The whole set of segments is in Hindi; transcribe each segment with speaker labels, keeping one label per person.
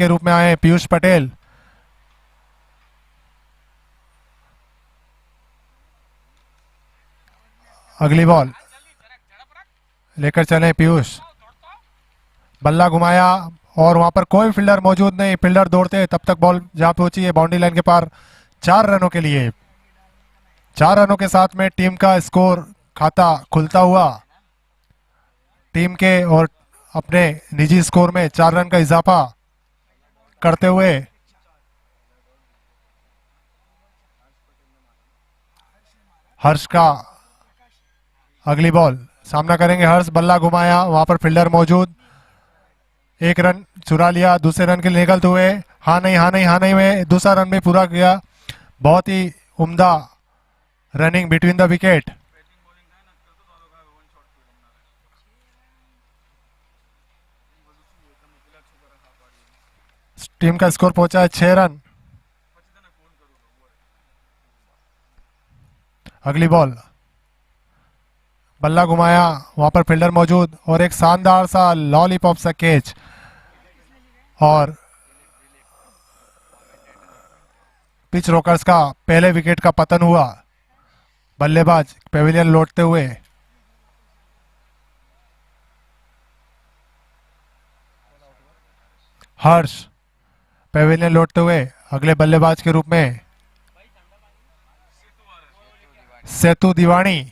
Speaker 1: के रूप में आए पीयूष पटेल। अगली बॉल लेकर चले पीयूष, बल्ला घुमाया और वहां पर कोई फील्डर मौजूद नहीं। फील्डर दौड़ते तब तक बॉल जहां पहुंची है बाउंड्री लाइन के पार। 4 रनों के लिए, 4 रनों के साथ में टीम का स्कोर खाता खुलता हुआ। टीम के और अपने निजी स्कोर में 4 रन का इजाफा करते हुए हर्ष का अगली बॉल सामना करेंगे। हर्ष, बल्ला घुमाया, वहां पर फील्डर मौजूद, 1 रन चुरा लिया। दूसरे रन के लिए निकलते हुए हाँ नहीं हाँ नहीं हाँ नहीं में दूसरा रन भी पूरा किया। बहुत ही उम्दा running between the wicket. Team का स्कोर पहुंचा है 6 रन। अगली बॉल, बल्ला घुमाया, वहां पर फील्डर मौजूद और एक शानदार सा लॉलीपॉप सा कैच और पिच रोकर्स का पहले विकेट का पतन हुआ। बल्लेबाज पेविलियन लौटते हुए। हर्ष पेविलियन लौटते हुए अगले बल्लेबाज के रूप में सेतु दिवानी।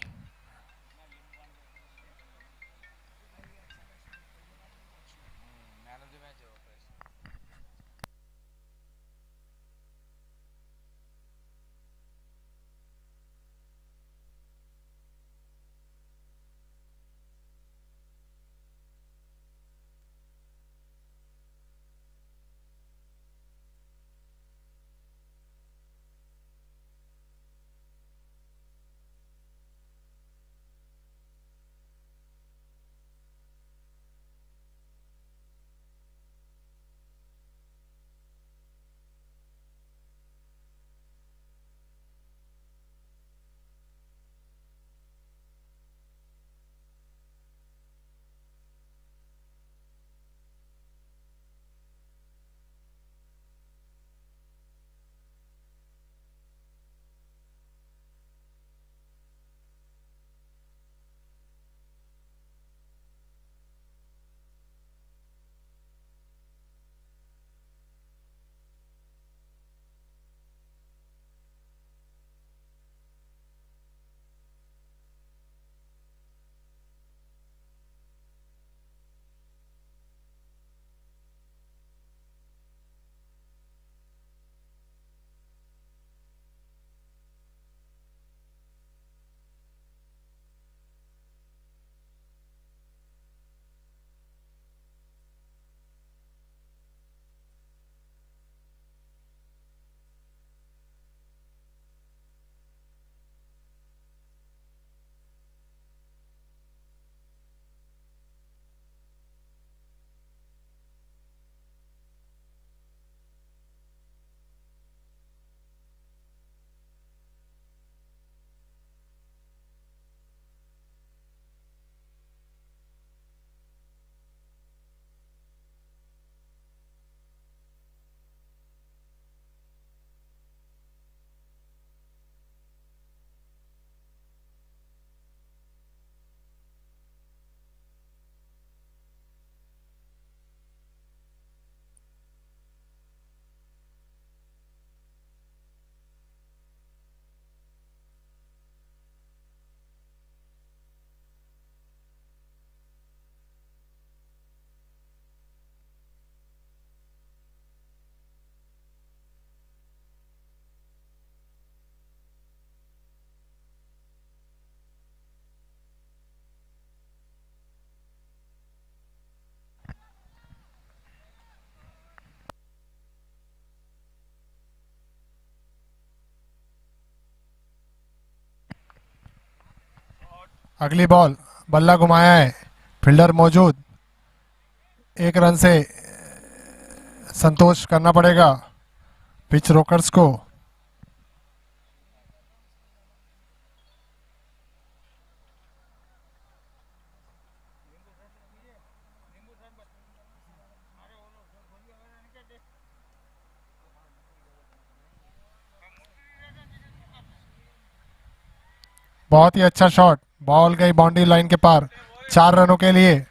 Speaker 1: अगली बॉल, बल्ला घुमाया है, फील्डर मौजूद, 1 रन से संतोष करना पड़ेगा पिच रोकर्स को। बहुत ही अच्छा शॉट, बॉल गई बाउंड्री लाइन के पार, 4 रनों के लिए।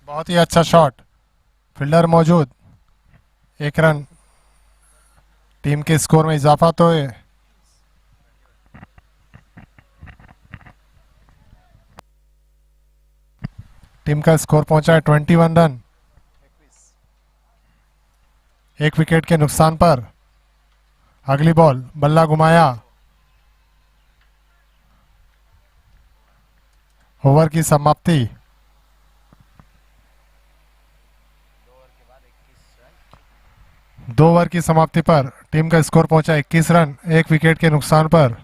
Speaker 1: बहुत ही अच्छा शॉट, फील्डर मौजूद, 1 रन, टीम के स्कोर में इजाफा तो है। टीम का स्कोर पहुंचा है 21 रन, 1 विकेट के नुकसान पर। अगली बॉल, बल्ला घुमाया, ओवर की समाप्ति। 2 ओवर की समाप्ति पर टीम का स्कोर पहुंचा 21 रन, 1 विकेट के नुकसान पर।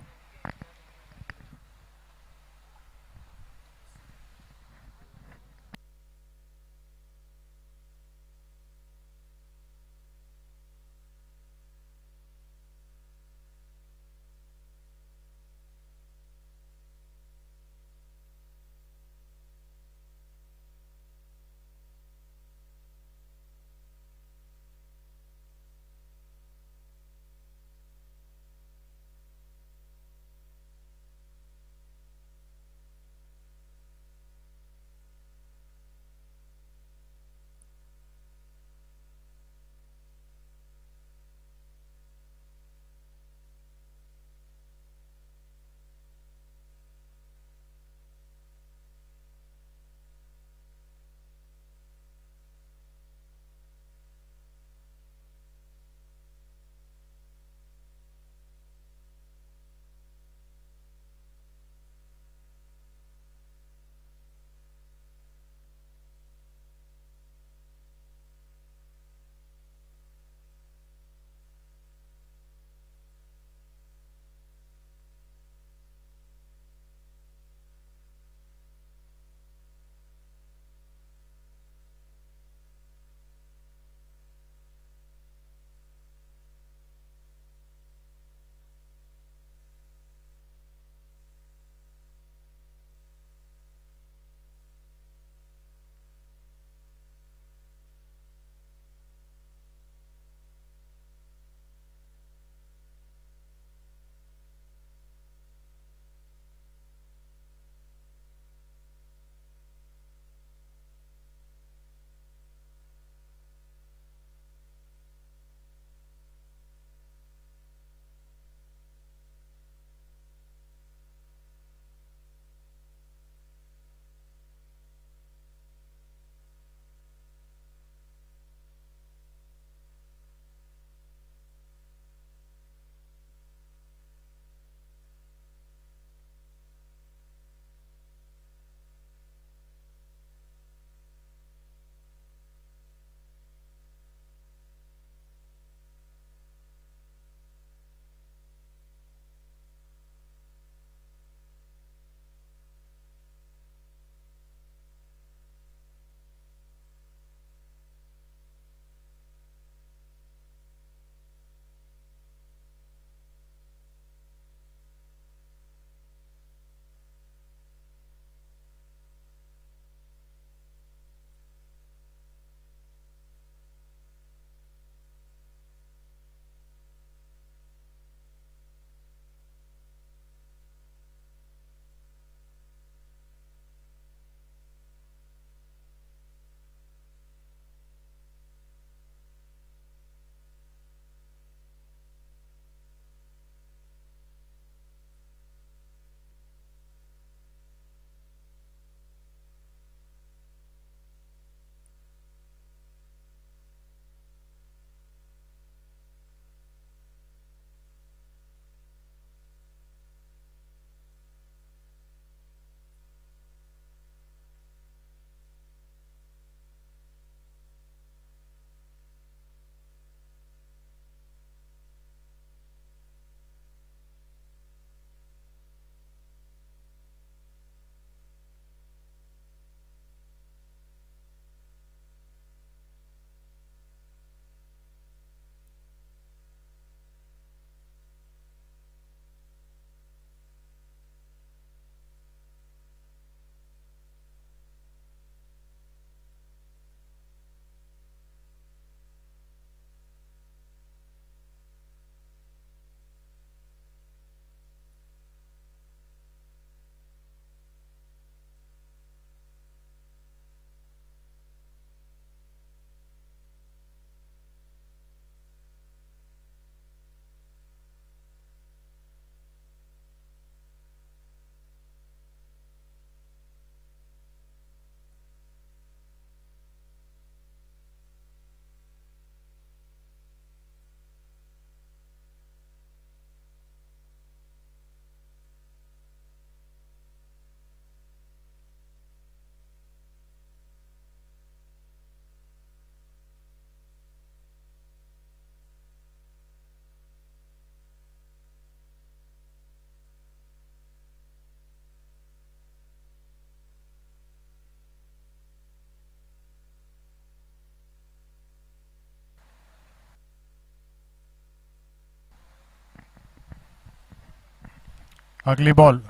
Speaker 1: अगली बॉल,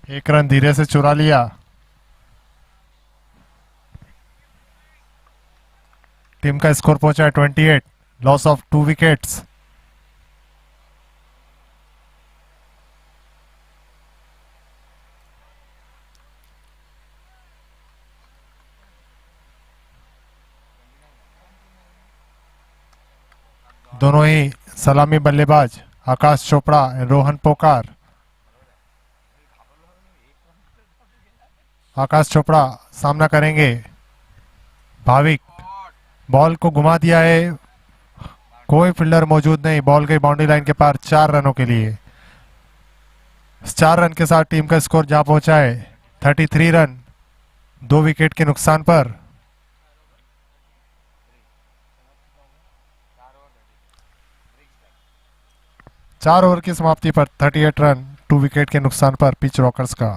Speaker 1: एक रन धीरे से चुरा लिया। टीम का स्कोर पहुंचा है 28, लॉस ऑफ 2 विकेट्स। दोनों ही सलामी बल्लेबाज आकाश चोपड़ा और रोहन पोकार। आकाश चोपड़ा सामना करेंगे भाविक। बॉल को घुमा दिया है, कोई फील्डर मौजूद नहीं। बॉल गई बाउंड्री लाइन के पार 4 रनों के लिए। 4 रन के साथ टीम का स्कोर जा पहुंचा है 33 रन, 2 विकेट के नुकसान पर। चार ओवर की समाप्ति पर 38 रन, 2 विकेट के नुकसान पर पिच रॉकर्स का।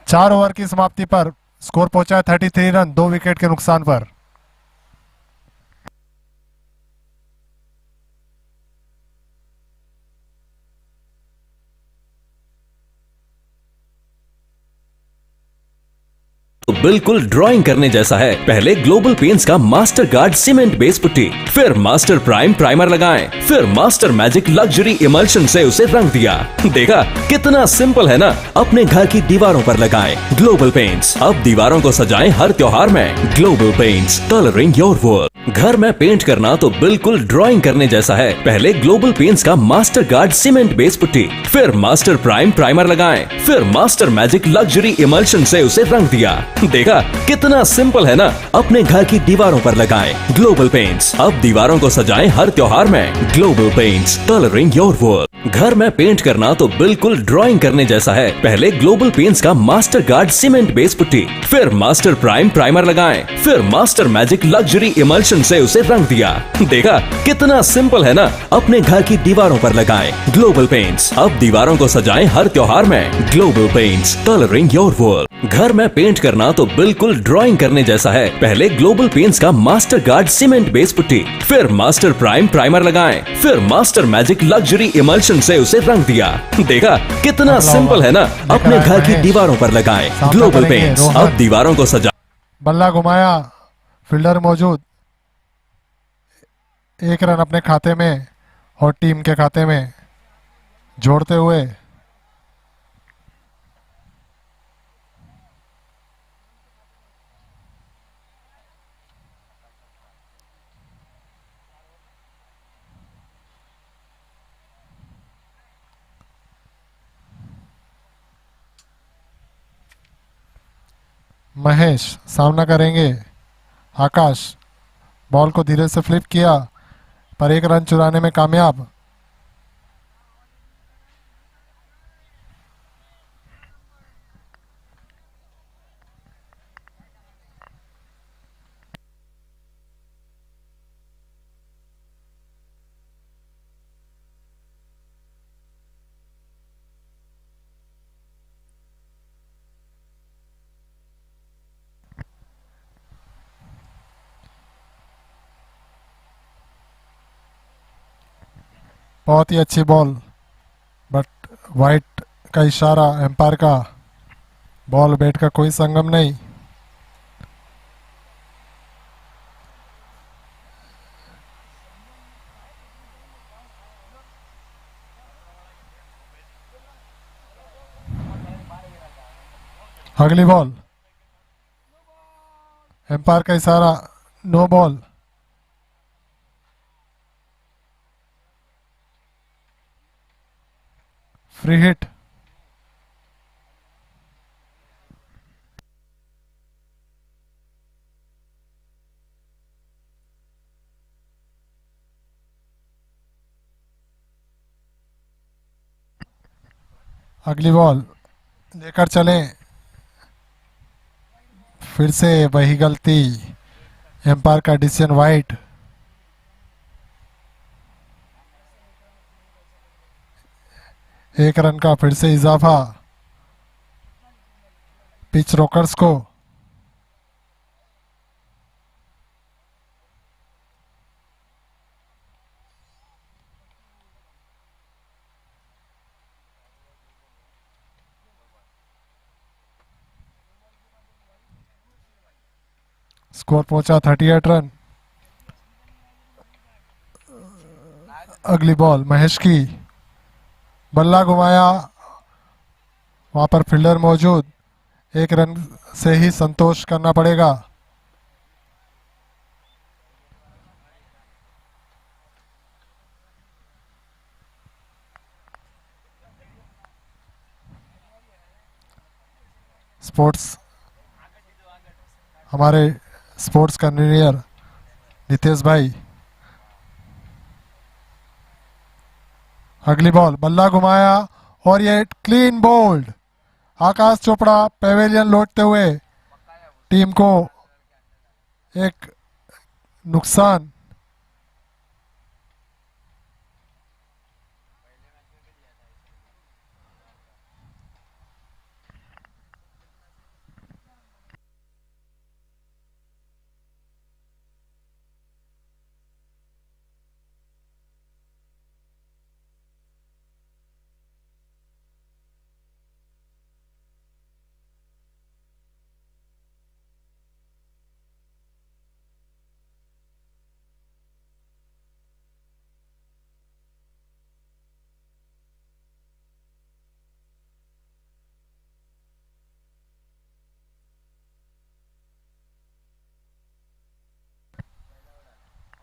Speaker 1: चार ओवर की समाप्ति पर स्कोर पहुंचा है 33 रन, 2 विकेट के नुकसान पर।
Speaker 2: तो बिल्कुल ड्राइंग करने जैसा है। पहले ग्लोबल पेंट्स का master guard cement base putty, फिर मास्टर प्राइम प्राइमर लगाएं, फिर मास्टर मैजिक लग्जरी इमल्शन से उसे रंग दिया। देखा कितना सिंपल है ना। अपने घर की दीवारों पर लगाएं ग्लोबल पेंट्स। अब दीवारों को सजाएं हर त्योहार में। Global paints, colouring your world. घर में पेंट करना तो बिल्कुल ड्राइंग करने जैसा है। पहले ग्लोबल पेंट्स का master guard cement base putty, फिर मास्टर प्राइम प्राइमर लगाएं, फिर मास्टर मैजिक लग्जरी इमल्शन से उसे रंग दिया। देखा कितना सिंपल है ना। अपने घर की दीवारों पर लगाएं ग्लोबल पेंट्स। अब दीवारों को सजाएं हर त्योहार में। Global paints, colouring your world. घर में पेंट करना तो बिल्कुल ड्राइंग करने जैसा है। पहले ग्लोबल पेंट्स का master guard cement base putty, फिर मास्टर प्राइम प्राइमर लगाएं, फिर मास्टर मैजिक लग्जरी इमल्शन से उसे रंग दिया। देखा कितना सिंपल है ना। अपने घर की दीवारों पर लगाएं ग्लोबल पेंट्स। अब दीवारों को सजाएं हर त्योहार में। Global paints, colouring your world. घर में पेंट करना तो बिल्कुल ड्राइंग करने जैसा है। पहले ग्लोबल पेंट्स का master guard cement base putty, फिर मास्टर प्राइम प्राइमर लगाएं, फिर मास्टर मैजिक लग्जरी इमल्शन से उसे रंग दिया। देखा कितना सिंपल है ना। अपने घर की दीवारों पर लगाएं ग्लोबल पेंट्स। अब दीवारों को सजा।
Speaker 1: बल्ला घुमाया, फील्डर मौजूद। 1 रन अपने खाते में और टीम के खाते में जोड़ते हुए महेश सामना करेंगे आकाश। बॉल को धीरे से फ्लिप किया पर 1 रन चुराने में कामयाब। बहुत ही अच्छी बॉल, बट वाइट का इशारा एम्पायर का। बॉल बैट का कोई संगम नहीं। अगली बॉल, एम्पायर का इशारा, नो बॉल। Free hit. अगली बॉल लेकर चलें, फिर से वही गलती। एम्पायर का डिसीजन वाइट। एक रन का फिर से इजाफा पिच रॉकर्स को। स्कोर पहुंचा 38 रन। अगली बॉल महेश की, बल्ला घुमाया, वहां पर फील्डर मौजूद, एक रन से ही संतोष करना पड़ेगा। स्पोर्ट्स हमारे स्पोर्ट्स कन्वीनियर नितेश भाई। अगली बॉल बल्ला घुमाया और ये क्लीन बोल्ड। आकाश चोपड़ा पेवेलियन लौटते हुए टीम को एक नुकसान।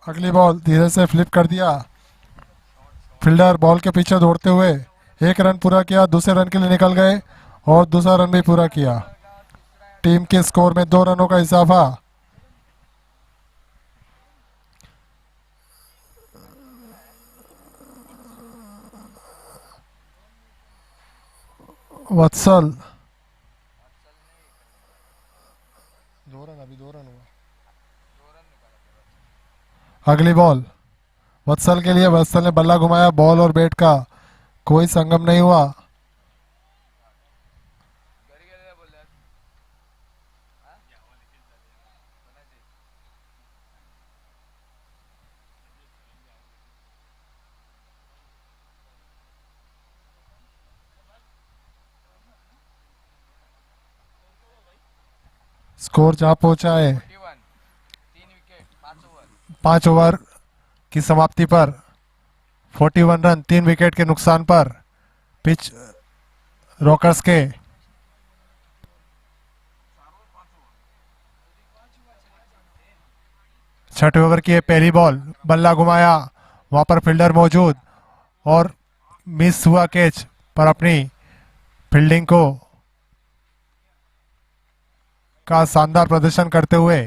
Speaker 1: अगली बॉल धीरे से फ्लिप कर दिया। फील्डर बॉल के पीछे दौड़ते हुए एक रन पूरा किया, दूसरे रन के लिए निकल गए और दूसरा रन भी पूरा किया। टीम के स्कोर में 2 रनों का इजाफा। वत्सल 2 रन, अभी 2 रन हुआ। अगली बॉल वत्सल के लिए, वत्सल ने बल्ला घुमाया, बॉल और बैट का कोई संगम नहीं हुआ। स्कोर जहां पहुंचा है 5 ओवर की समाप्ति पर 41 रन 3 विकेट के नुकसान पर पिच रॉकर्स के। छठे ओवर की पहली बॉल, बल्ला घुमाया, वहां पर फील्डर मौजूद और मिस हुआ कैच पर अपनी फील्डिंग को का शानदार प्रदर्शन करते हुए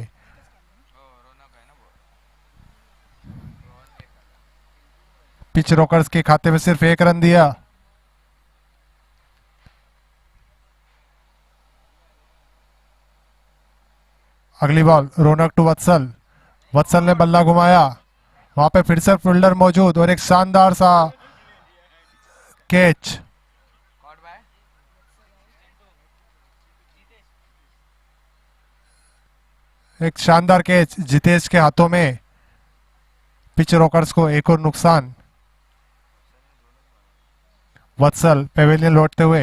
Speaker 1: पिच रॉकर्स के खाते में सिर्फ 1 रन दिया। अगली बॉल रौनक टू वत्सल, वत्सल ने बल्ला घुमाया, वहां पे फिर से फील्डर मौजूद और एक शानदार सा कैच। एक शानदार कैच जितेश के हाथों में। पिच रॉकर्स को एक और नुकसान। वत्सल पेवेलियन लौटते हुए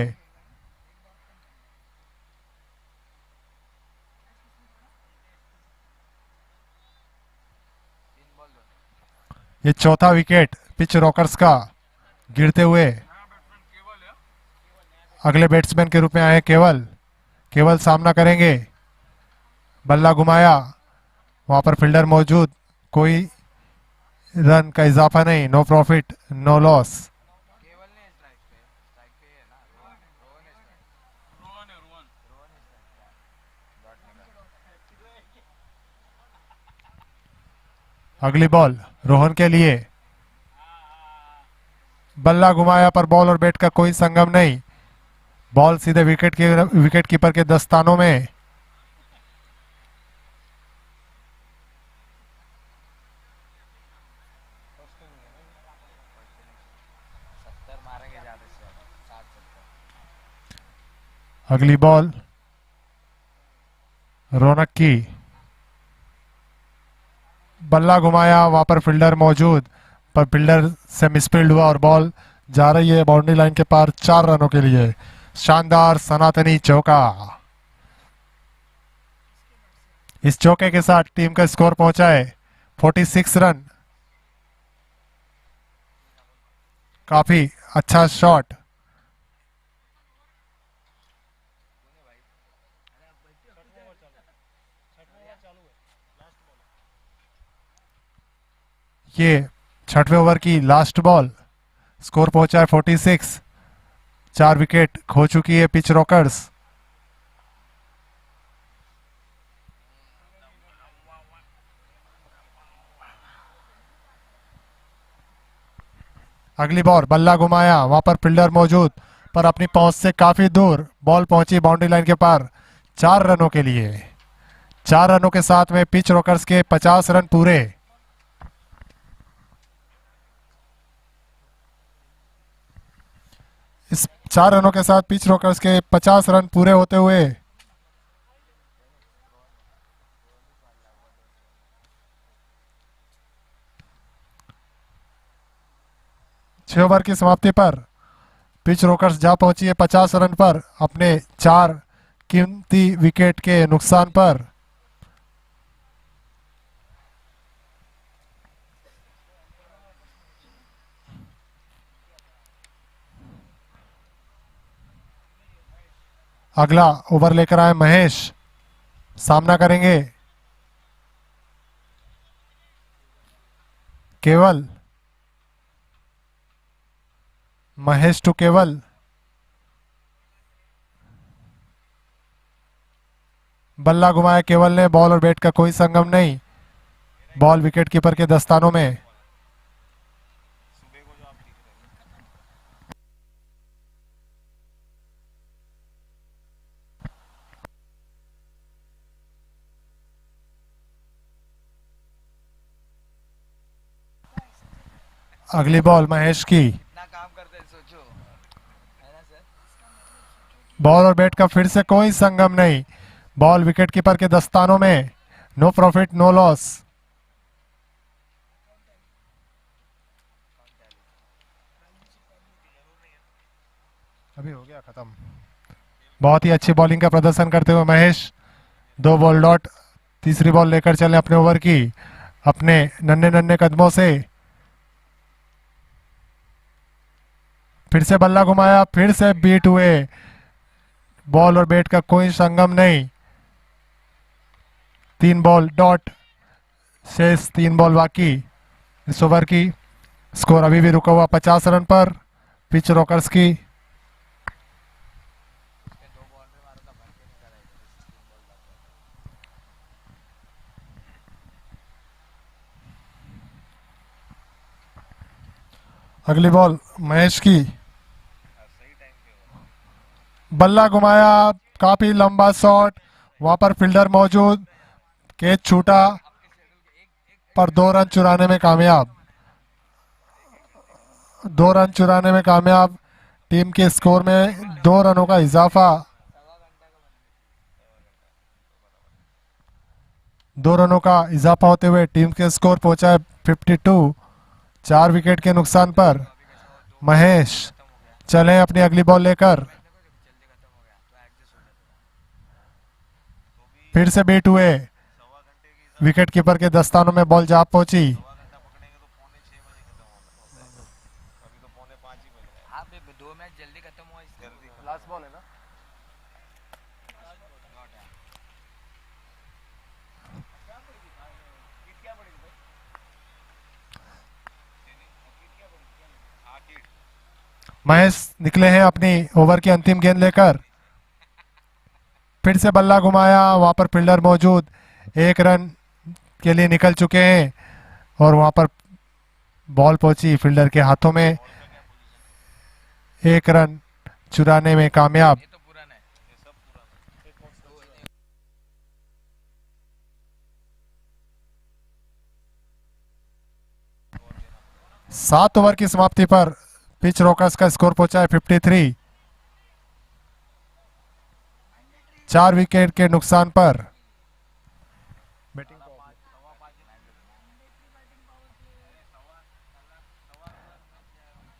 Speaker 1: ये चौथा विकेट पिच रॉकर्स का गिरते हुए अगले बैट्समैन के रूप में आए केवल। केवल सामना करेंगे, बल्ला घुमाया, वहां पर फील्डर मौजूद, कोई रन का इजाफा नहीं, नो प्रॉफिट नो लॉस। अगली बॉल रोहन के लिए, बल्ला घुमाया पर बॉल और बैट का कोई संगम नहीं, बॉल सीधे विकेट कीपर के दस्तानों में। अगली बॉल रौनक की, बल्ला घुमाया, वहां पर फील्डर मौजूद, पर फील्डर से मिसफील्ड हुआ और बॉल जा रही है बाउंड्री लाइन के पार 4 रनों के लिए। शानदार सनातनी चौका। इस चौके के साथ टीम का स्कोर पहुंचा है 46 रन। काफी अच्छा शॉट। ये 6वें ओवर की लास्ट बॉल। स्कोर पहुंचा है 46। 4 विकेट खो चुकी है पिच रॉकर्स। अगली बॉल बल्ला घुमाया, वहां पर फील्डर मौजूद, पर अपनी पहुंच से काफी दूर बॉल पहुंची बाउंड्री लाइन के पार 4 रनों के लिए। 4 रनों के साथ में पिच रॉकर्स के 50 रन पूरे। इस 4 रनों के साथ पिच रॉकर्स के 50 रन पूरे होते हुए 6 ओवर की समाप्ति पर पिच रॉकर्स जा पहुंची है 50 रन पर अपने 4 कीमती विकेट के नुकसान पर। अगला ओवर लेकर आए महेश, सामना करेंगे केवल। महेश टू केवल। बल्ला घुमाया केवल ने, बॉल और बैट का कोई संगम नहीं। बॉल विकेट कीपर के दस्तानों में। अगली बॉल महेश की। बॉल और बैट का फिर से कोई संगम नहीं। बॉल विकेट कीपर के दस्तानों में। No profit no loss. अभी हो गया खत्म। बहुत ही अच्छी बॉलिंग का प्रदर्शन करते हुए महेश 2 बॉल डॉट। तीसरी बॉल लेकर चले अपने ओवर की अपने नन्हे नन्हे कदमों से। फिर से बल्ला घुमाया, फिर से बीट हुए। बॉल और बैट का कोई संगम नहीं। 3 बॉल डॉट, शेष 3 बॉल बाकी इस ओवर की। स्कोर अभी भी रुका हुआ 50 रन पर पिच रॉकर्स की। अगली बॉल महेश की। बल्ला घुमाया, काफी लंबा शॉट, वहां पर फील्डर मौजूद, कैच छूटा पर 2 रन चुराने में कामयाब। 2 रन चुराने में कामयाब। टीम के स्कोर में 2 रनों का इजाफा। 2 रनों का इजाफा होते हुए टीम के स्कोर पहुंचा है 52। 4 विकेट के नुकसान पर महेश चले अपनी अगली बॉल लेकर। फिर से बीट हुए। विकेट कीपर के दस्तानों में बॉल जा पहुंची। महेश निकले हैं अपनी ओवर की अंतिम गेंद लेकर। फिर से बल्ला घुमाया, वहां पर फील्डर मौजूद, 1 रन के लिए निकल चुके हैं और वहां पर बॉल पहुंची फील्डर के हाथों में। 1 रन चुराने में कामयाब। सात ओवर की समाप्ति पर पिच रॉकर्स का स्कोर पहुंचा है 53। 4 विकेट के नुकसान पर।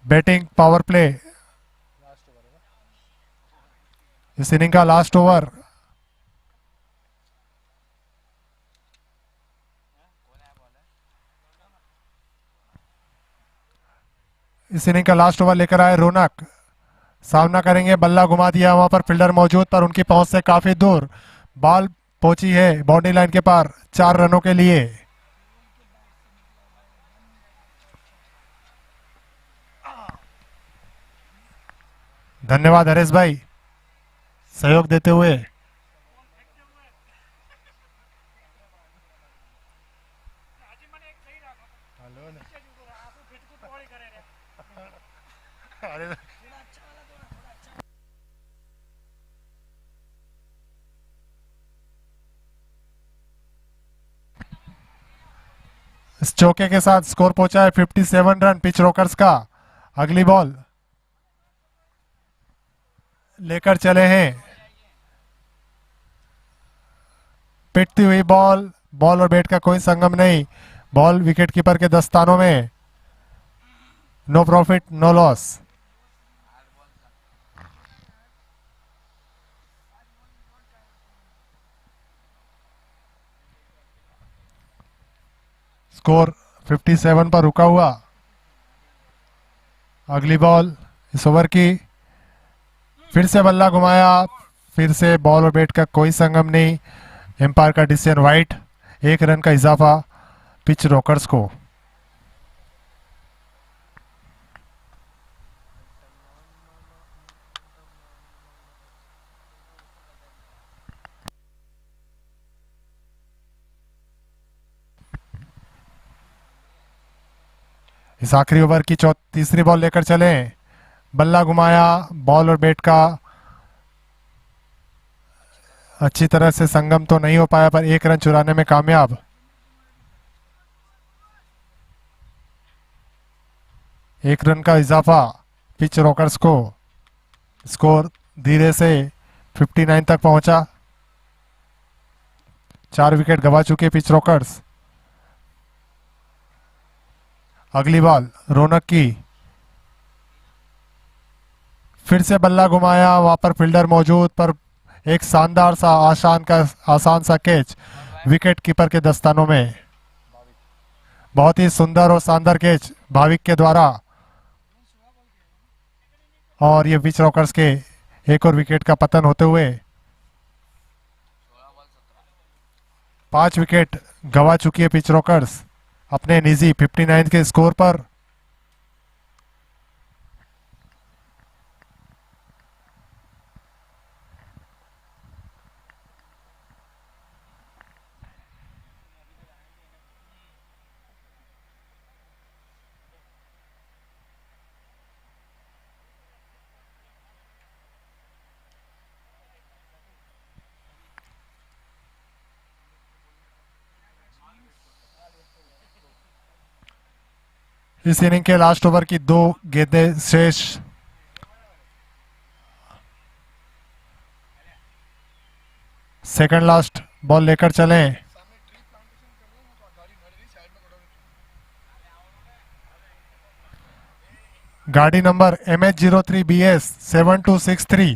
Speaker 1: बैटिंग पावर प्ले, इस इनिंग का लास्ट ओवर। इस इनिंग का लास्ट ओवर लेकर आए रौनक, सामना करेंगे। बल्ला घुमा दिया, वहां पर फील्डर मौजूद पर उनकी पहुंच से काफी दूर बॉल पहुंची है बाउंड्री लाइन के पार 4 रनों के लिए। धन्यवाद हरेश भाई सहयोग देते हुए। इस चौके के साथ स्कोर पहुंचा है 57 रन पिच रॉकर्स का। अगली बॉल लेकर चले हैं, पिटती हुई बॉल, बॉल और बैट का कोई संगम नहीं। बॉल विकेट कीपर के दस्तानों में। No profit no loss. Score 57 पर रुका हुआ। अगली बॉल इस ओवर की, फिर से बल्ला घुमाया, फिर से बॉल और बैट का कोई संगम नहीं। एम्पायर का डिसीजन वाइट, 1 रन का इजाफा पिच रॉकर्स को। इस आखिरी ओवर की तीसरी बॉल लेकर चले। बल्ला घुमाया, बॉल और बैट का अच्छी तरह से संगम तो नहीं हो पाया पर 1 रन चुराने में कामयाब। एक रन का इजाफा पिच रॉकर्स को। स्कोर धीरे से 59 तक पहुंचा। 4 विकेट गवा चुके पिच रॉकर्स। अगली बॉल रौनक की, फिर से बल्ला घुमाया, वहां पर फील्डर मौजूद पर एक शानदार सा आसान सा कैच विकेट कीपर के दस्तानों में। बहुत ही सुंदर और शानदार कैच भाविक के द्वारा, और ये पिच रॉकर्स के एक और विकेट का पतन होते हुए 5 विकेट गवा चुकी है पिच रॉकर्स अपने निजी 59 के स्कोर पर। इस इनिंग के लास्ट ओवर की 2 गेंदें शेष। सेकंड लास्ट बॉल लेकर चलें। गाड़ी नंबर MH03BS 7263,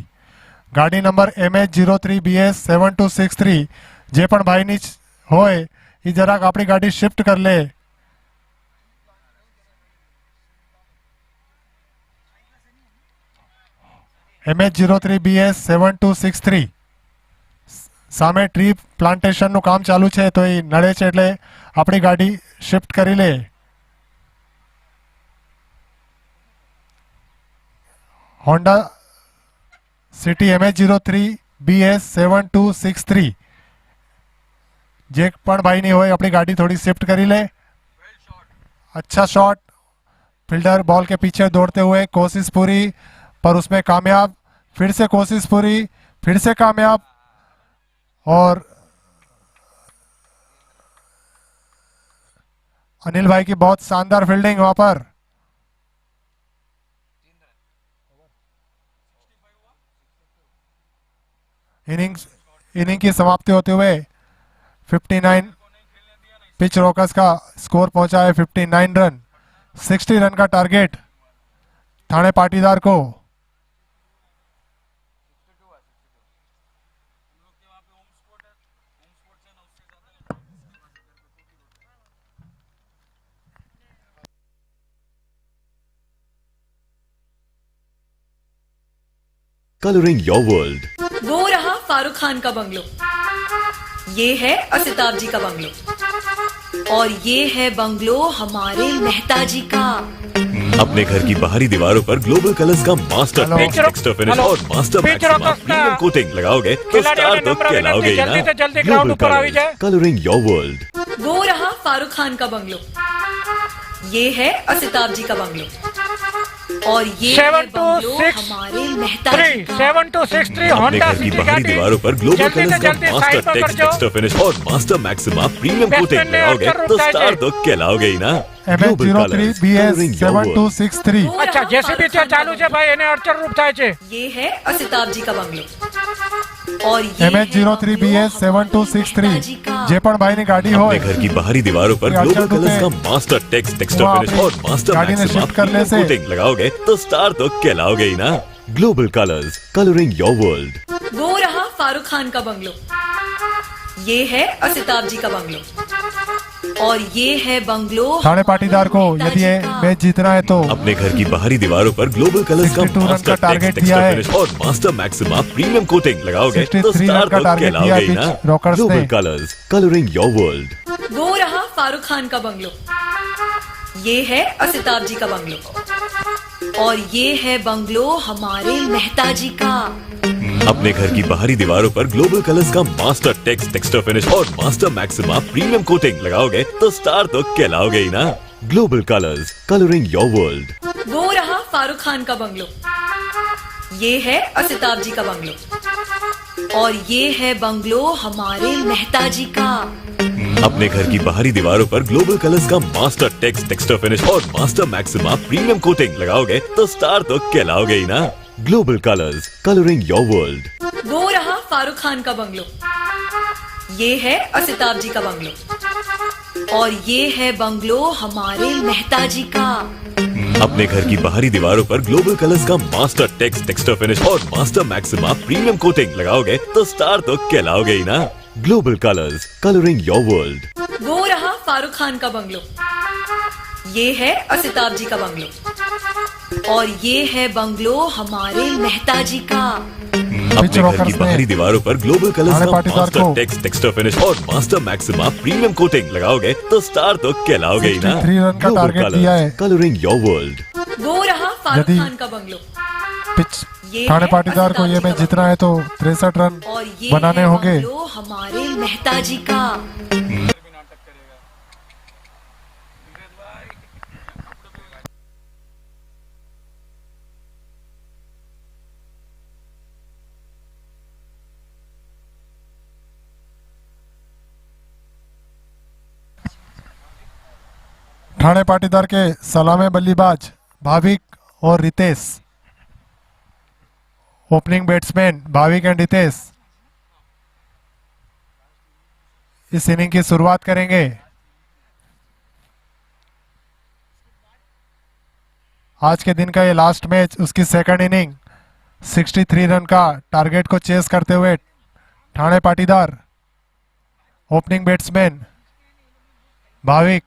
Speaker 1: गाड़ी नंबर MH03BS 7263 જે પણ ભાઈની હોય એ જરાક આપણી ગાડી શિફ્ટ કરી લે। MH03BS 7263 સામે ટ્રી પ્લાન્ટેશનનું કામ ચાલુ છે તો એ નડે છે એટલે આપણી ગાડી શિફ્ટ કરી લે। હોન્ડા સિટી MH03BS 7263 જે પણ ભાઈની હોય આપણી ગાડી थोड़ी शिफ्ट करी ले। अच्छा शॉट, फील्डर बॉल के पीछे दौड़ते हुए कोशिश पूरी पर उसमें कामयाब। फिर से कोशिश पूरी, फिर से कामयाब, और अनिल भाई की बहुत शानदार फील्डिंग वहां पर। इनिंग्स इनिंग की समाप्ति होते हुए 59 पिच रॉकर्स का स्कोर पहुंचा है 59 रन। 60 रन का टारगेट थाने पाटीदार को।
Speaker 3: Coloring your world.
Speaker 4: वो रहा फारूक खान का बंगलो, ये है असिताब जी का बंगलो, और ये है बंगलो हमारे मेहता जी का।
Speaker 3: अपने घर की बाहरी दीवारों पर ग्लोबल कलर्स का मास्टर
Speaker 1: हेलो।
Speaker 3: टेक्सचर फिनिश और मास्टर मैक्सिमा प्रीमियम कोटिंग लगाओगे तो स्टार तो कहलाओगे ही ना। Global colours, colouring your world.
Speaker 4: वो रहा फारूक खान का बंगलो, ये है असिताब जी का बंगलो, और ये है
Speaker 5: 7 2
Speaker 4: बंगलो
Speaker 5: 6
Speaker 4: हमारे मेहता जी
Speaker 5: 3
Speaker 4: का।
Speaker 5: 7 2 6 3
Speaker 3: अपने
Speaker 5: होंडा
Speaker 3: घर की
Speaker 5: सिटी
Speaker 3: बाहरी
Speaker 5: गाड़ी
Speaker 3: दीवारों पर ग्लोबल
Speaker 5: जल्दी से
Speaker 3: कलर्स का
Speaker 5: जल्दी
Speaker 3: मास्टर
Speaker 5: साइड पर कर जो।
Speaker 3: टेक्सचर फिनिश और master maxima premium
Speaker 5: Best
Speaker 3: coating
Speaker 5: friend ने
Speaker 3: लगाओगे
Speaker 5: अक्षर
Speaker 3: तो
Speaker 5: रुकता है
Speaker 3: स्टार
Speaker 5: जी।
Speaker 3: तो कहलाओगे ही ना।
Speaker 1: MS03 BS 7263।
Speaker 4: वो
Speaker 5: अच्छा
Speaker 4: रहा
Speaker 5: जेसीबी
Speaker 4: फारूक खान का
Speaker 5: चालू છે ભાઈ એને અડચણ રૂપ થાય છે।
Speaker 4: ये है असिताब जी का बंगलो, और ये
Speaker 1: MS03 BS 7263 જે પણ ભાઈની ગાડી
Speaker 3: अपने
Speaker 1: હોય
Speaker 3: घर की बाहरी दीवारों पर
Speaker 1: ये
Speaker 3: ग्लोबल
Speaker 1: अक्षर
Speaker 3: कलर्स का
Speaker 1: रुपए
Speaker 3: मास्टर टेक्सचर
Speaker 1: वहाँ
Speaker 3: फिनिश
Speaker 1: पे
Speaker 3: और मास्टर
Speaker 1: गाड़ी में
Speaker 3: मैक्सिमा
Speaker 1: शिफ्ट करने
Speaker 3: प्रीमियम
Speaker 1: से
Speaker 3: कोटिंग लगाओगे तो स्टार तो कहलाओगे ही ना। Global colours, colouring your world.
Speaker 4: वो रहा फारूक खान का बंगलो, ये है असिताब जी का बंगलो, और ये है बंगलो
Speaker 1: थाने पाटीदार को
Speaker 4: मेहता
Speaker 1: यदि
Speaker 4: जी
Speaker 1: ये
Speaker 4: का।
Speaker 1: मैच जीतना है तो
Speaker 3: अपने घर की बाहरी दीवारों पर ग्लोबल कलर्स का
Speaker 1: 62 रन का
Speaker 3: मास्टर
Speaker 1: टारगेट
Speaker 3: टेक्सचर
Speaker 1: दिया है।
Speaker 3: फिनिश और मास्टर मैक्सिमा प्रीमियम कोटिंग लगाओगे तो
Speaker 1: 63
Speaker 3: स्टार
Speaker 1: रन का
Speaker 3: तो
Speaker 1: टारगेट दिया
Speaker 3: कहलाओगे ही ना।
Speaker 1: पिच रॉकर्स
Speaker 3: ग्लोबल
Speaker 1: ने।
Speaker 3: Colours, colouring your world.
Speaker 4: वो रहा फारूक खान का बंगलो, ये है असिताब जी का बंगलो, और ये है बंगलो हमारे मेहता जी का।
Speaker 3: अपने घर की बाहरी दीवारों पर ग्लोबल कलर्स का मास्टर टेक्सचर फिनिश और मास्टर मैक्सिमा प्रीमियम कोटिंग लगाओगे तो स्टार तो कहलाओगे ही ना। Global colours, colouring your world.
Speaker 4: वो रहा फारूक खान का बंगलो, ये है असिताब जी का बंगलो, और ये है बंगलो हमारे मेहता जी का।
Speaker 3: अपने घर की बाहरी दीवारों पर ग्लोबल कलर्स का मास्टर टेक्सचर फिनिश और मास्टर मैक्सिमा प्रीमियम कोटिंग लगाओगे तो स्टार तो कहलाओगे ही ना। Global colours, colouring your world.
Speaker 4: वो रहा फारूक खान का बंगलो, ये है असिताब जी का बंगलो, और ये है बंगलो हमारे मेहता जी का।
Speaker 3: अपने घर की बाहरी दीवारों पर ग्लोबल कलर्स का मास्टर टेक्सचर फिनिश और मास्टर मैक्सिमा प्रीमियम कोटिंग लगाओगे तो स्टार तो कहलाओगे ही ना। Global colours, colouring your world.
Speaker 4: वो रहा फारूक खान का बंगलो, ये है असिताब जी का बंगलो, और ये है बंगलो हमारे मेहता जी का।
Speaker 3: अपने घर की
Speaker 1: रॉकर्स ने
Speaker 3: बाहरी दीवारों पर ग्लोबल कलर्स
Speaker 1: थाने
Speaker 3: का
Speaker 1: पाटीदार
Speaker 3: मास्टर
Speaker 1: को
Speaker 3: टेक्सचर फिनिश और मास्टर मैक्सिमा प्रीमियम कोटिंग लगाओगे तो स्टार तो कहलाओगे ही ना।
Speaker 1: 63 रन का
Speaker 3: ग्लोबल
Speaker 1: टारगेट
Speaker 3: कलर्स,
Speaker 1: दिया है।
Speaker 3: Colouring your world.
Speaker 4: वो रहा फारूक
Speaker 1: यदि
Speaker 4: खान का बंगलो,
Speaker 1: पिच
Speaker 4: ये
Speaker 1: थाने
Speaker 4: है
Speaker 1: पाटीदार को ये
Speaker 4: असिताब जी
Speaker 1: मैच
Speaker 4: का
Speaker 1: जीतना है तो 63 रन
Speaker 4: और ये
Speaker 1: बनाने
Speaker 4: है
Speaker 1: होंगे।
Speaker 4: बंगलो हमारे मेहता जी का।
Speaker 1: ठाणे पाटीदार के सलामी बल्लेबाज भाविक और Ritesh. Opening batsman Bhavik and Ritesh इस इनिंग की शुरुआत करेंगे। आज के दिन का ये लास्ट मैच, उसकी सेकंड इनिंग 63 रन का टारगेट को चेस करते हुए ठाणे पाटीदार। ओपनिंग बैट्समैन भाविक,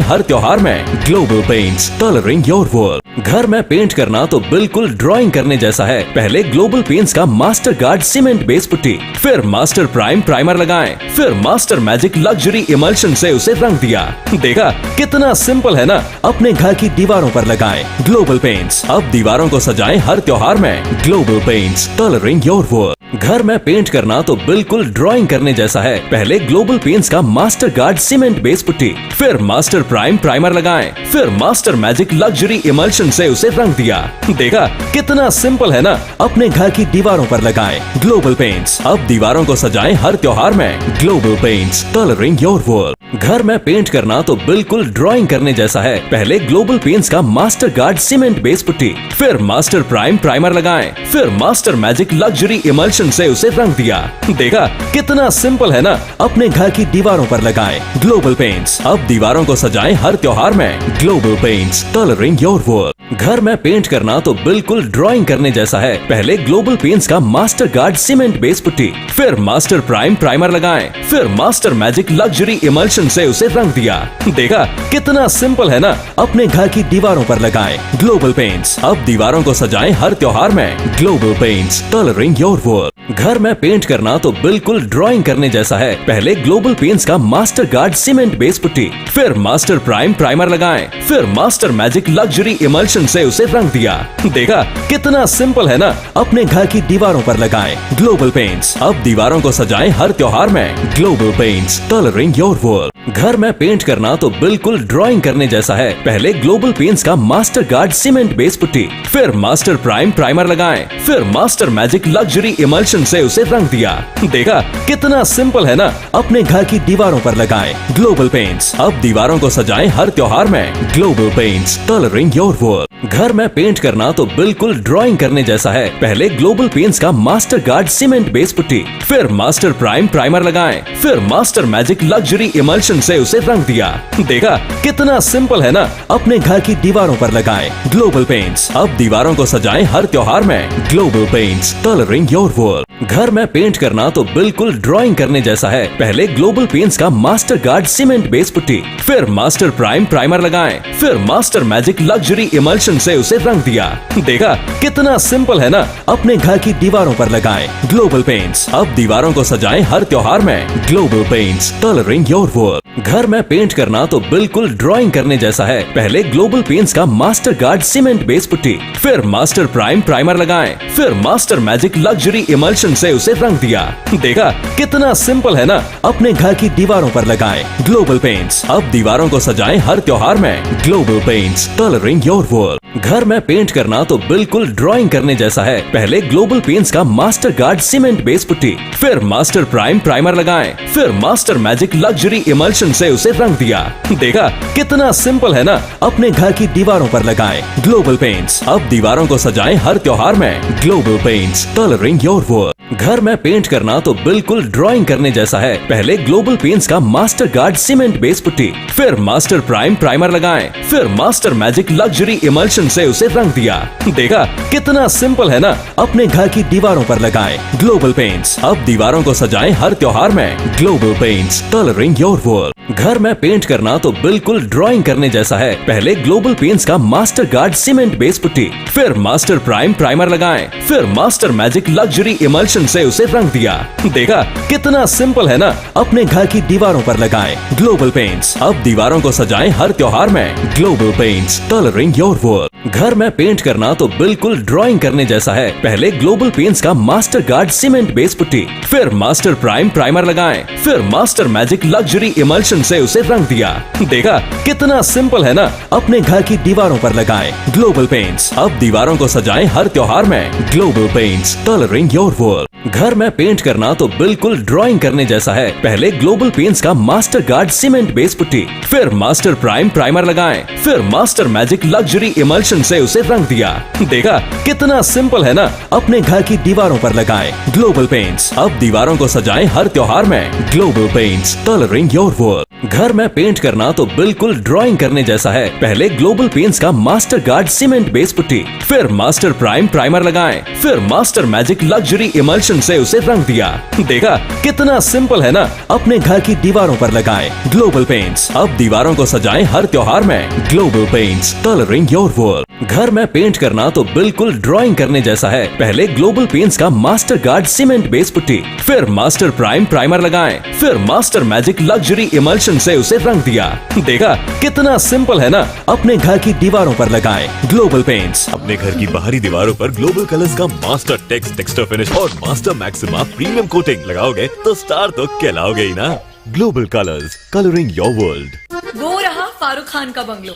Speaker 2: हर त्योहार में global paints, colouring your world. घर में पेंट करना तो बिल्कुल ड्राइंग करने जैसा है। पहले ग्लोबल पेंट्स का master guard cement base putty, फिर मास्टर प्राइम प्राइमर लगाएं, फिर मास्टर मैजिक लग्जरी इमल्शन से उसे रंग दिया। देखा कितना सिंपल है ना। अपने घर की दीवारों पर लगाएं ग्लोबल पेंट्स। अब दीवारों को सजाएं हर त्योहार में। Global paints, colouring your world. घर में पेंट करना तो बिल्कुल ड्राइंग करने जैसा है। पहले ग्लोबल पेंट्स का master guard cement base putty, फिर मास्टर प्राइम प्राइमर लगाएं, फिर मास्टर मैजिक लग्जरी इमल्शन से उसे रंग दिया। देखा कितना सिंपल है ना। अपने घर की दीवारों पर लगाएं ग्लोबल पेंट्स। अब दीवारों को सजाएं हर त्योहार में। Global paints, colouring your world. घर में पेंट करना तो बिल्कुल ड्राइंग करने जैसा है। पहले ग्लोबल पेंट्स का master guard cement base putty, फिर मास्टर प्राइम प्राइमर लगाएं, फिर मास्टर मैजिक लग्जरी इमल्शन से उसे रंग दिया। देखा कितना सिंपल है ना। अपने घर की दीवारों पर लगाएं ग्लोबल पेंट्स। अब दीवारों को सजाएं हर त्योहार में। Global paints, colouring your world. घर में पेंट करना तो बिल्कुल ड्राइंग करने जैसा है। पहले ग्लोबल पेंट्स का master guard cement base putty, फिर मास्टर प्राइम प्राइमर लगाएं, फिर मास्टर मैजिक लग्जरी इमल्शन से उसे रंग दिया। देखा कितना सिंपल है ना। अपने घर की दीवारों पर लगाएं ग्लोबल पेंट्स। अब दीवारों को सजाएं हर त्योहार में। Global paints, colouring your world. घर में पेंट करना तो बिल्कुल ड्राइंग करने जैसा है। पहले ग्लोबल पेंट्स का master guard cement base putty, फिर मास्टर प्राइम प्राइमर लगाएं, फिर मास्टर मैजिक लग्जरी इमल्शन से उसे रंग दिया। देखा कितना सिंपल है ना। अपने घर की दीवारों पर लगाएं ग्लोबल पेंट्स। अब दीवारों को सजाएं हर त्योहार में। Global paints, colouring your world. घर में पेंट करना तो बिल्कुल ड्राइंग करने जैसा है। पहले ग्लोबल पेंट्स का master guard cement base putty, फिर मास्टर प्राइम प्राइमर लगाएं, फिर मास्टर मैजिक लग्जरी इमल्शन से उसे रंग दिया। देखा कितना सिंपल है ना। अपने घर की दीवारों पर लगाएं ग्लोबल पेंट्स। अब दीवारों को सजाएं हर त्योहार में। Global paints, colouring your world. घर में पेंट करना तो बिल्कुल ड्राइंग करने जैसा है। पहले ग्लोबल पेंट्स का master guard cement base putty, फिर मास्टर प्राइम प्राइमर लगाएं, फिर मास्टर मैजिक लग्जरी इमल्शन से उसे रंग दिया। देखा कितना सिंपल है ना। अपने घर की दीवारों पर लगाएं ग्लोबल पेंट्स। अब दीवारों को सजाएं हर त्योहार में। Global paints, colouring your world. घर में पेंट करना तो बिल्कुल ड्राइंग करने जैसा है। पहले ग्लोबल पेंट्स का master guard cement base putty, फिर मास्टर प्राइम प्राइमर लगाएं, फिर मास्टर मैजिक लग्जरी इमल्शन से उसे रंग दिया। देखा कितना सिंपल है ना। अपने घर की दीवारों पर लगाएं ग्लोबल पेंट्स। अब दीवारों को सजाएं हर त्योहार में। Global paints, colouring your world. घर में पेंट करना तो बिल्कुल ड्राइंग करने जैसा है। पहले ग्लोबल पेंट्स का master guard cement base putty, फिर मास्टर प्राइम प्राइमर लगाएं, फिर मास्टर मैजिक लग्जरी इमल्शन से उसे रंग दिया। देखा कितना सिंपल है ना। अपने घर की दीवारों पर लगाएं ग्लोबल पेंट्स। अब दीवारों को सजाएं हर त्योहार में। Global paints, colouring your world. घर में पेंट करना तो बिल्कुल ड्राइंग करने जैसा है। पहले ग्लोबल पेंट्स का master guard cement base putty, फिर मास्टर प्राइम प्राइमर लगाएं, फिर मास्टर मैजिक लग्जरी इमल्शन से उसे रंग दिया। देखा कितना सिंपल है ना। अपने घर की दीवारों पर लगाएं ग्लोबल पेंट्स। अब दीवारों को सजाएं हर त्योहार में। Global paints, colouring your world. घर में पेंट करना तो बिल्कुल ड्राइंग करने जैसा है। पहले ग्लोबल पेंट्स का master guard cement base putty, फिर मास्टर प्राइम प्राइमर लगाएं, फिर मास्टर मैजिक लग्जरी इमल्शन से उसे रंग दिया। देखा कितना सिंपल है ना। अपने घर की दीवारों पर लगाएं ग्लोबल पेंट्स। अब दीवारों को सजाएं हर त्योहार में। Global paints, colouring your world. घर में पेंट करना तो बिल्कुल ड्राइंग करने जैसा है। पहले ग्लोबल पेंट्स का master guard cement base putty, फिर मास्टर प्राइम प्राइमर लगाएं, फिर मास्टर मैजिक लग्जरी इमल्शन से उसे रंग दिया। देखा कितना सिंपल है ना। अपने घर की दीवारों पर लगाएं ग्लोबल पेंट्स। अब दीवारों को सजाएं हर त्योहार में। Global paints, colouring your world. घर में पेंट करना तो बिल्कुल ड्राइंग करने जैसा है। पहले ग्लोबल पेंट्स का master guard cement base putty, फिर मास्टर प्राइम प्राइमर लगाएं, फिर मास्टर मैजिक लग्जरी इमल्शन से उसे रंग दिया। देखा कितना सिंपल है ना। अपने घर की दीवारों पर लगाएं ग्लोबल पेंट्स। अब दीवारों को सजाएं हर त्योहार में। Global paints, colouring your world. घर में पेंट करना तो बिल्कुल ड्राइंग करने जैसा है। पहले ग्लोबल पेंट्स का master guard cement base putty, फिर मास्टर प्राइम प्राइमर लगाएं, फिर मास्टर मैजिक लग्जरी इमल्शन से उसे रंग दिया। देखा कितना सिंपल है ना। अपने घर की दीवारों पर लगाएं ग्लोबल पेंट्स। अब दीवारों को सजाएं हर त्योहार में। Global paints, colouring your world. घर में पेंट करना तो बिल्कुल ड्राइंग करने जैसा है। पहले ग्लोबल पेंट्स का master guard cement base putty, फिर मास्टर प्राइम प्राइमर लगाएं, फिर मास्टर मैजिक लग्जरी इमल्शन से उसे रंग दिया। देखा कितना सिंपल है ना। अपने घर की दीवारों पर लगाएं ग्लोबल पेंट्स। अब दीवारों को सजाएं हर त्योहार में। Global paints, colouring your world. घर में पेंट करना तो बिल्कुल ड्राइंग करने जैसा है। पहले ग्लोबल पेंट्स का master guard cement base putty, फिर मास्टर प्राइम प्राइमर लगाएं, फिर master magic luxury emulsion emulsion से उसे रंग दिया। देखा कितना सिंपल है ना, अपने घर की दीवारों पर लगाएं ग्लोबल पेंट्स।
Speaker 3: अपने घर की बाहरी दीवारों पर ग्लोबल कलर्स का मास्टर टेक्स्ट टेक्सचर फिनिश और मास्टर मैक्सिमा प्रीमियम कोटिंग लगाओगे तो स्टार तो कहलाओगे ही ना। Global colours, colouring your world.
Speaker 4: वो रहा फारूक खान का बंगलो,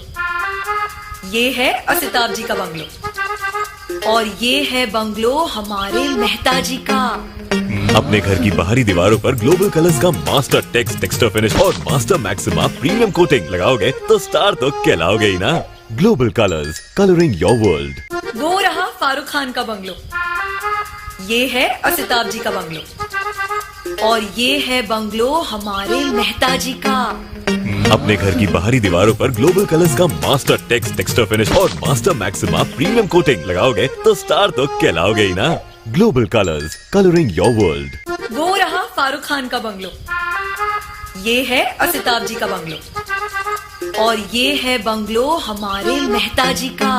Speaker 4: ये है असिताब जी का बंगलो, और ये है बंगलो हमारे मेहता जी का।
Speaker 3: अपने घर की बाहरी दीवारों पर ग्लोबल कलर्स का मास्टर टेक्स्ट टेक्सचर फिनिश और मास्टर मैक्सिमा प्रीमियम कोटिंग लगाओगे तो स्टार तो कहलाओगे ही ना। Global colours, colouring your world.
Speaker 4: वो रहा फारूक खान का बंगलो, ये है असिताब जी का बंगलो, और ये है बंगलो हमारे मेहता जी का।
Speaker 3: अपने घर की बाहरी दीवारों पर ग्लोबल कलर्स का मास्टर टेक्स्ट टेक्सचर फिनिश और मास्टर मैक्सिमा प्रीमियम कोटिंग लगाओगे तो स्टार तो कहलाओगे ही ना। Global colours, colouring your world.
Speaker 4: वो रहा फारूक खान का बंगलो, ये है असिताब जी का बंगलो, और ये है बंगलो हमारे मेहता जी का।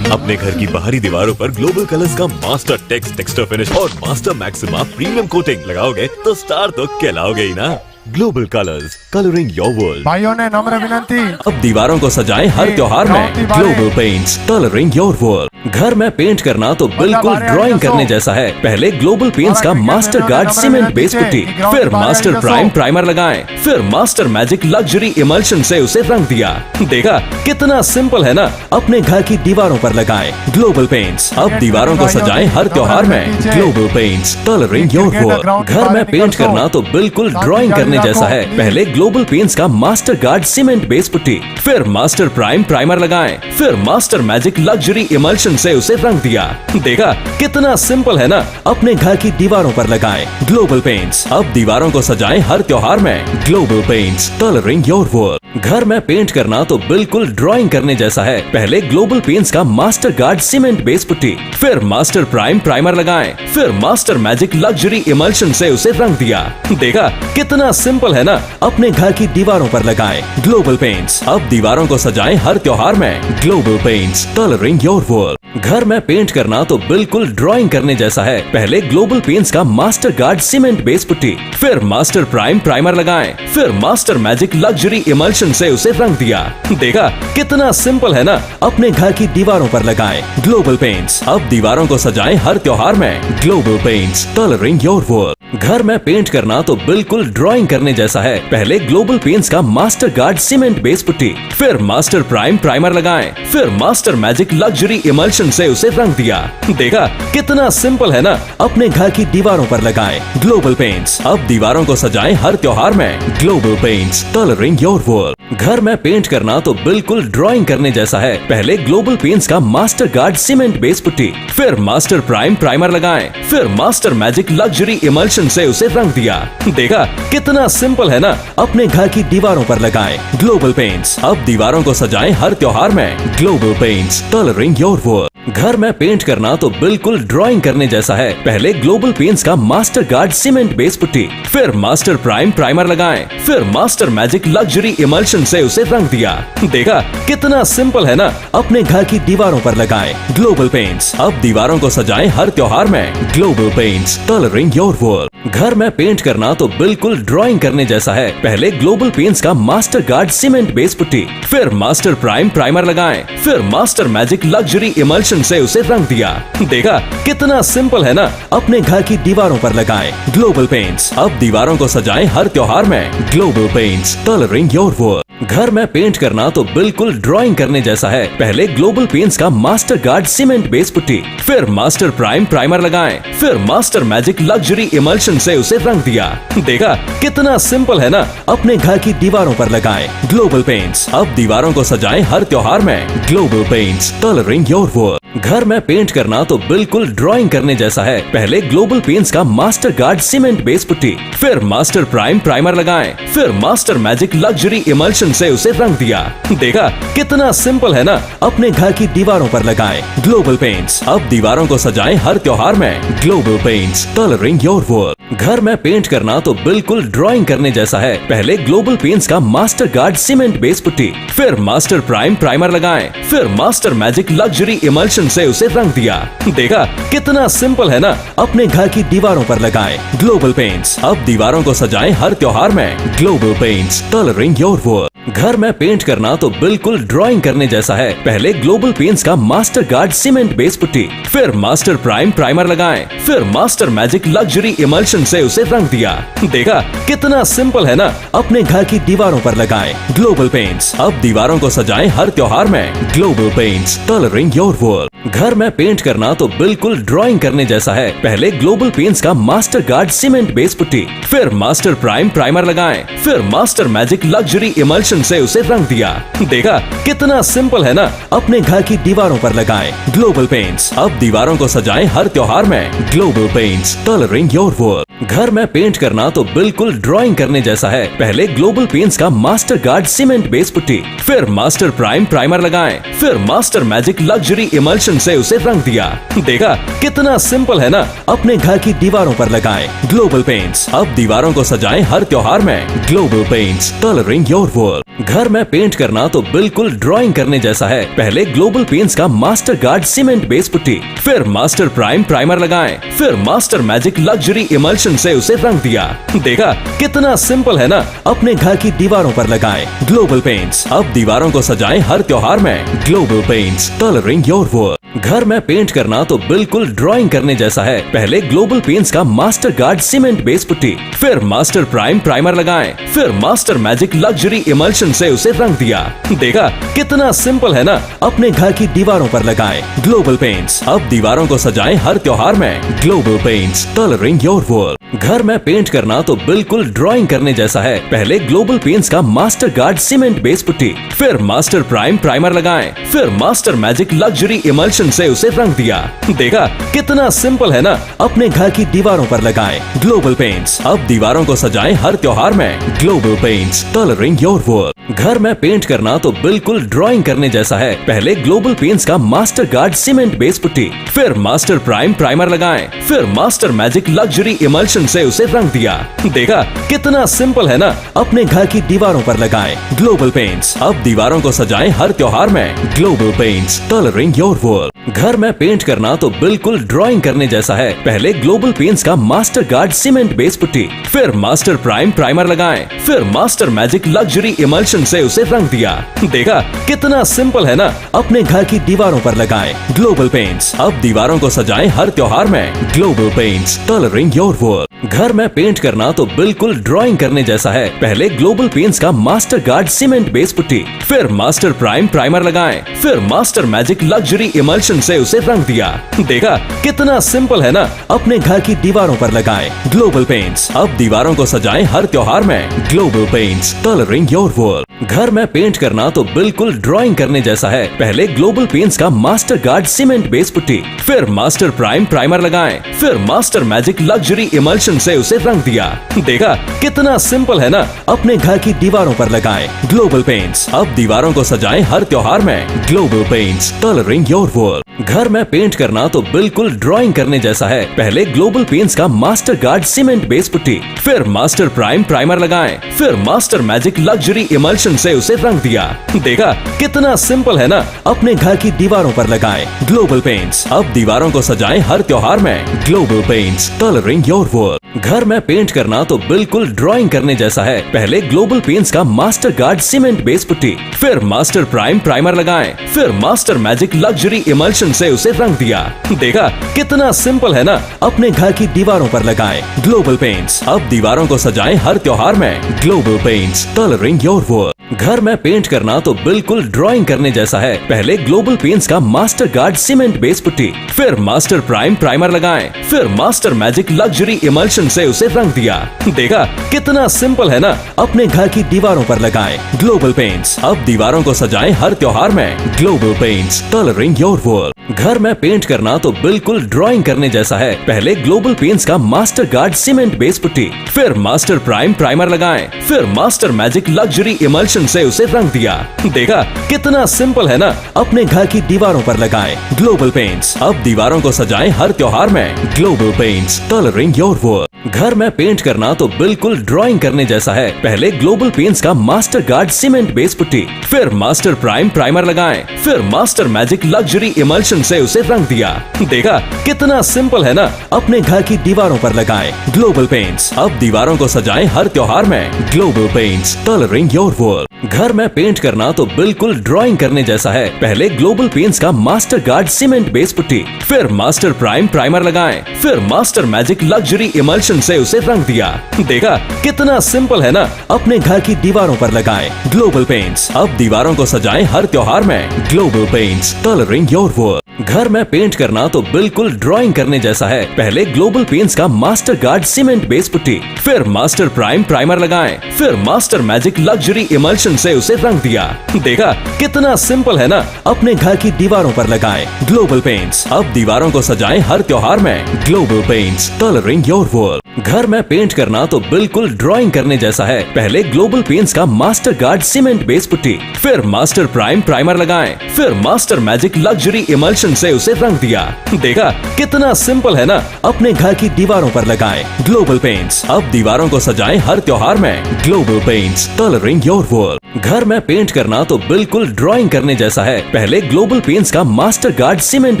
Speaker 3: अपने घर की बाहरी दीवारों पर ग्लोबल कलर्स का मास्टर टेक्स्ट टेक्सचर फिनिश और मास्टर मैक्सिमा प्रीमियम कोटिंग लगाओगे तो स्टार तो कहलाओगे ही ना। Global colours, colouring your world.
Speaker 1: भाइयों ने नम्र विनंती,
Speaker 2: अब दीवारों को सजाएं हर त्योहार में global paints, colouring your world. घर में पेंट करना तो बिल्कुल ड्राइंग करने जैसा है। पहले ग्लोबल पेंट्स का master guard cement base putty, फिर मास्टर प्राइम प्राइमर लगाएं, फिर मास्टर मैजिक लग्जरी इमल्शन से उसे रंग दिया। देखा कितना सिंपल है ना, अपने घर की दीवारों पर लगाएं ग्लोबल पेंट्स। अब दीवारों को सजाएं हर त्योहार में global paints, colouring your world. घर में पेंट करना तो बिल्कुल ड्राइंग करने जैसा है। पहले ग्लोबल पेंट्स का master guard cement base putty, फिर मास्टर प्राइम प्राइमर लगाएं, फिर मास्टर मैजिक लग्जरी इमल्शन से उसे रंग दिया। देखा कितना सिंपल है ना, अपने घर की दीवारों पर लगाएं ग्लोबल पेंट्स। अब दीवारों को सजाएं हर त्योहार में global paints, colouring your world. घर में पेंट करना तो बिल्कुल ड्राइंग करने जैसा है। पहले ग्लोबल पेंट्स का master guard cement base putty, फिर मास्टर प्राइम प्राइमर लगाएं, फिर मास्टर मैजिक लग्जरी इमल्शन से उसे रंग दिया। देखा कितना सिंपल है ना, अपने घर की दीवारों पर लगाएं ग्लोबल पेंट्स। अब दीवारों को सजाएं हर त्योहार में global paints, colouring your world. घर में पेंट करना तो बिल्कुल ड्राइंग करने जैसा है। पहले ग्लोबल पेंट्स का master guard cement base putty, फिर मास्टर प्राइम प्राइमर लगाएं, फिर मास्टर मैजिक लग्जरी इमल्शन से उसे रंग दिया। देखा कितना सिंपल है ना, अपने घर की दीवारों पर लगाएं ग्लोबल पेंट्स। अब दीवारों को सजाएं हर त्योहार में global paints, colouring your world. घर में पेंट करना तो बिल्कुल ड्राइंग करने जैसा है। पहले ग्लोबल पेंट्स का master guard cement base putty, फिर मास्टर प्राइम प्राइमर लगाएं, फिर मास्टर मैजिक लग्जरी इमल्शन से उसे रंग दिया। देखा कितना सिंपल है ना, अपने घर की दीवारों पर लगाएं ग्लोबल पेंट्स। अब दीवारों को सजाएं हर त्योहार में global paints, colouring your world. घर में पेंट करना तो बिल्कुल ड्राइंग करने जैसा है। पहले ग्लोबल पेंट्स का master guard cement base putty, फिर मास्टर प्राइम प्राइमर लगाएं, फिर मास्टर मैजिक लग्जरी इमल्शन से उसे रंग दिया। देखा कितना सिंपल है ना, अपने घर की दीवारों पर लगाएं ग्लोबल पेंट्स। अब दीवारों को सजाएं हर त्योहार में global paints, colouring your world. घर में पेंट करना तो बिल्कुल ड्राइंग करने जैसा है। पहले ग्लोबल पेंट्स का master guard cement base putty, फिर मास्टर प्राइम प्राइमर लगाएं, फिर मास्टर मैजिक लग्जरी इमल्शन से उसे रंग दिया। देखा कितना सिंपल है ना, अपने घर की दीवारों पर लगाएं ग्लोबल पेंट्स। अब दीवारों को सजाएं हर त्योहार में global paints, colouring your world. घर में पेंट करना तो बिल्कुल ड्राइंग करने जैसा है। पहले ग्लोबल पेंट्स का master guard cement base putty, फिर मास्टर प्राइम प्राइमर लगाएं, फिर मास्टर मैजिक लग्जरी इमल्शन से उसे रंग दिया। देखा कितना सिंपल है ना, अपने घर की दीवारों पर लगाएं ग्लोबल पेंट्स। अब दीवारों को सजाएं हर त्योहार में global paints, colouring your world. घर में पेंट करना तो बिल्कुल ड्राइंग करने जैसा है। पहले ग्लोबल पेंट्स का master guard cement base putty, फिर मास्टर प्राइम प्राइमर लगाएं, फिर मास्टर मैजिक लग्जरी इमल्शन से उसे रंग दिया। देखा कितना सिंपल है ना, अपने घर की दीवारों पर लगाएं ग्लोबल पेंट्स। अब दीवारों को सजाएं हर त्योहार में global paints, colouring your world. घर में पेंट करना तो बिल्कुल ड्राइंग करने जैसा है। पहले ग्लोबल पेंट्स का master guard cement base putty, फिर मास्टर प्राइम प्राइमर लगाएं, फिर मास्टर मैजिक लग्जरी इमल्शन से उसे रंग दिया। देखा कितना सिंपल है ना, अपने घर की दीवारों पर लगाएं ग्लोबल पेंट्स। अब दीवारों को सजाएं हर त्योहार में global paints, colouring your world. घर में पेंट करना तो बिल्कुल ड्राइंग करने जैसा है। पहले ग्लोबल पेंट्स का master guard cement base putty, फिर मास्टर प्राइम प्राइमर लगाएं, फिर master magic luxury emulsion emulsion से उसे रंग दिया। देखा कितना सिंपल है ना, अपने घर की दीवारों पर लगाएं ग्लोबल पेंट्स। अब दीवारों को सजाएं हर त्योहार में। Global paints, colouring your world. घर में पेंट करना तो बिल्कुल ड्राइंग करने जैसा है। पहले ग्लोबल पेंट्स का master guard cement base putty, फिर मास्टर प्राइम प्राइमर लगाएं, फिर मास्टर मैजिक लग्जरी इमल्शन से उसे रंग दिया। देखा कितना सिंपल है ना, अपने घर की दीवारों पर लगाएं ग्लोबल पेंट्स। अब दीवारों को सजाएं हर त्योहार में। Global paints, colouring your world. घर में पेंट करना तो बिल्कुल ड्राइंग करने जैसा है। पहले ग्लोबल पेंट्स का master guard cement base putty, फिर मास्टर प्राइम प्राइमर लगाएं, फिर मास्टर मैजिक लग्जरी इमल्शन से उसे रंग दिया। देखा कितना सिंपल है ना, अपने घर की दीवारों पर लगाएं ग्लोबल पेंट्स। अब दीवारों को सजाएं हर त्योहार में। Global paints, colouring your world. घर में पेंट करना तो बिल्कुल ड्राइंग करने जैसा है। पहले ग्लोबल पेंट्स का master guard cement base putty, फिर मास्टर प्राइम प्राइमर लगाएं, फिर मास्टर मैजिक लग्जरी इमल्शन से उसे रंग दिया। देखा कितना सिंपल है ना, अपने घर की दीवारों पर लगाएं ग्लोबल पेंट्स। अब दीवारों को सजाएं हर त्योहार में। Global paints, colouring your world. घर में पेंट करना तो बिल्कुल ड्राइंग करने जैसा है। पहले ग्लोबल पेंट्स का master guard cement base putty, फिर मास्टर प्राइम प्राइमर लगाएं, फिर मास्टर मैजिक लग्जरी इमल्शन से उसे रंग दिया। देखा कितना सिंपल है ना, अपने घर की दीवारों पर लगाएं ग्लोबल पेंट्स। अब दीवारों को सजाएं हर त्योहार में। Global paints, colouring your world. घर में पेंट करना तो बिल्कुल ड्राइंग करने जैसा है। पहले ग्लोबल पेंट्स का master guard cement base putty, फिर मास्टर प्राइम प्राइमर लगाएं, फिर मास्टर मैजिक लग्जरी इमल्शन से उसे रंग दिया। देखा कितना सिंपल है ना, अपने घर की दीवारों पर लगाएं ग्लोबल पेंट्स। अब दीवारों को सजाएं हर त्योहार में। Global paints, colouring your world. घर में पेंट करना तो बिल्कुल ड्राइंग करने जैसा है। पहले ग्लोबल पेंट्स का master guard cement base putty, फिर मास्टर प्राइम प्राइमर लगाएं, फिर मास्टर मैजिक लग्जरी इमल्शन से उसे रंग दिया। देखा कितना सिंपल है ना, अपने घर की दीवारों पर लगाएं ग्लोबल पेंट्स। अब दीवारों को सजाएं हर त्योहार में। Global paints, colouring your world. घर में पेंट करना तो बिल्कुल ड्राइंग करने जैसा है। पहले ग्लोबल पेंट्स का master guard cement base putty, फिर मास्टर प्राइम प्राइमर लगाएं, फिर मास्टर मैजिक लग्जरी इमल्शन से उसे रंग दिया। देखा कितना सिंपल है ना, अपने घर की दीवारों पर लगाएं ग्लोबल पेंट्स। अब दीवारों को सजाएं हर त्योहार में। Global paints, colouring your world. घर में पेंट करना तो बिल्कुल ड्राइंग करने जैसा है। पहले ग्लोबल पेंट्स का master guard cement base putty, फिर मास्टर प्राइम प्राइमर लगाएं, फिर मास्टर मैजिक लग्जरी इमल्शन से उसे रंग दिया। देखा कितना सिंपल है ना, अपने घर की दीवारों पर लगाएं ग्लोबल पेंट्स। अब दीवारों को सजाएं हर त्योहार में। Global paints, colouring your world. घर में पेंट करना तो बिल्कुल ड्राइंग करने जैसा है। पहले ग्लोबल पेंट्स का master guard cement base putty, फिर मास्टर प्राइम प्राइमर लगाएं, फिर मास्टर मैजिक लग्जरी इमल्शन से उसे रंग दिया। देखा कितना सिंपल है ना, अपने घर की दीवारों पर लगाएं ग्लोबल पेंट्स। अब दीवारों को सजाएं हर त्योहार में। Global paints, colouring your world. घर में पेंट करना तो बिल्कुल ड्राइंग करने जैसा है। पहले ग्लोबल पेंट्स का master guard cement base putty, फिर मास्टर प्राइम प्राइमर लगाएं, फिर मास्टर मैजिक लग्जरी इमल्शन से उसे रंग दिया। देखा कितना सिंपल है ना, अपने घर की दीवारों पर लगाएं ग्लोबल पेंट्स। अब दीवारों को सजाएं हर त्योहार में। Global paints, colouring your world. घर में पेंट करना तो बिल्कुल ड्राइंग करने जैसा है। पहले ग्लोबल पेंट्स का master guard cement base putty, फिर मास्टर प्राइम प्राइमर लगाएं, फिर मास्टर मैजिक लग्जरी इमल्शन से उसे रंग दिया। देखा कितना सिंपल है ना, अपने घर की दीवारों पर लगाएं ग्लोबल पेंट्स। अब दीवारों को सजाएं हर त्योहार में। Global paints, colouring your world. घर में पेंट करना तो बिल्कुल ड्राइंग करने जैसा है। पहले ग्लोबल पेंट्स का master guard cement base putty, फिर मास्टर प्राइम प्राइमर लगाएं, फिर मास्टर मैजिक लग्जरी इमल्शन से उसे रंग दिया। देखा कितना सिंपल है ना, अपने घर की दीवारों पर लगाएं ग्लोबल पेंट्स। अब दीवारों को सजाएं हर त्योहार में। Global paints, colouring your world. घर में पेंट करना तो बिल्कुल ड्राइंग करने जैसा है। पहले ग्लोबल पेंट्स का master guard cement base putty, फिर मास्टर प्राइम प्राइमर लगाएं, फिर मास्टर मैजिक लग्जरी इमल्शन से उसे रंग दिया। देखा कितना सिंपल है ना, अपने घर की दीवारों पर लगाएं ग्लोबल पेंट्स। अब दीवारों को सजाएं हर त्योहार में। Global paints, colouring your world. घर में पेंट करना तो बिल्कुल ड्राइंग करने जैसा है। पहले ग्लोबल पेंट्स का master guard cement base putty, फिर मास्टर प्राइम प्राइमर लगाएं, फिर master magic luxury emulsion emulsion से उसे रंग दिया। देखा कितना सिंपल है ना, अपने घर की दीवारों पर लगाएं ग्लोबल पेंट्स। अब दीवारों को सजाएं हर त्योहार में। Global paints, colouring your world. घर में पेंट करना तो बिल्कुल ड्राइंग करने जैसा है। पहले ग्लोबल पेंट्स का master guard cement base putty, फिर मास्टर प्राइम प्राइमर लगाएं, फिर मास्टर मैजिक लग्जरी इमल्शन से उसे रंग दिया। देखा कितना सिंपल है ना, अपने घर की दीवारों पर लगाएं ग्लोबल पेंट्स। अब दीवारों को सजाएं हर त्योहार में। Global paints, colouring your world. घर में पेंट करना तो बिल्कुल ड्राइंग करने जैसा है। पहले ग्लोबल पेंट्स का master guard cement base putty, फिर मास्टर प्राइम प्राइमर लगाएं, फिर मास्टर मैजिक लग्जरी इमल्शन से उसे रंग दिया। देखा कितना सिंपल है ना, अपने घर की दीवारों पर लगाएं ग्लोबल पेंट्स। अब दीवारों को सजाएं हर त्योहार में। Global paints, colouring your world. घर में पेंट करना तो बिल्कुल ड्राइंग करने जैसा है। पहले ग्लोबल पेंट्स का master guard cement base putty, फिर मास्टर प्राइम प्राइमर लगाएं, फिर मास्टर मैजिक लग्जरी इमल्शन से उसे रंग दिया। देखा कितना सिंपल है ना, अपने घर की दीवारों पर लगाएं ग्लोबल पेंट्स। अब दीवारों को सजाएं हर त्योहार में। Global paints, colouring your world. घर में पेंट करना तो बिल्कुल ड्राइंग करने जैसा है। पहले ग्लोबल पेंट्स का master guard cement base putty, फिर मास्टर प्राइम प्राइमर लगाएं, फिर मास्टर मैजिक लग्जरी इमल्शन से उसे रंग दिया। देखा कितना सिंपल है ना, अपने घर की दीवारों पर लगाएं ग्लोबल पेंट्स। अब दीवारों को सजाएं हर त्योहार में। Global paints, colouring your world. घर में पेंट करना तो बिल्कुल ड्राइंग करने जैसा है। पहले ग्लोबल पेंट्स का master guard cement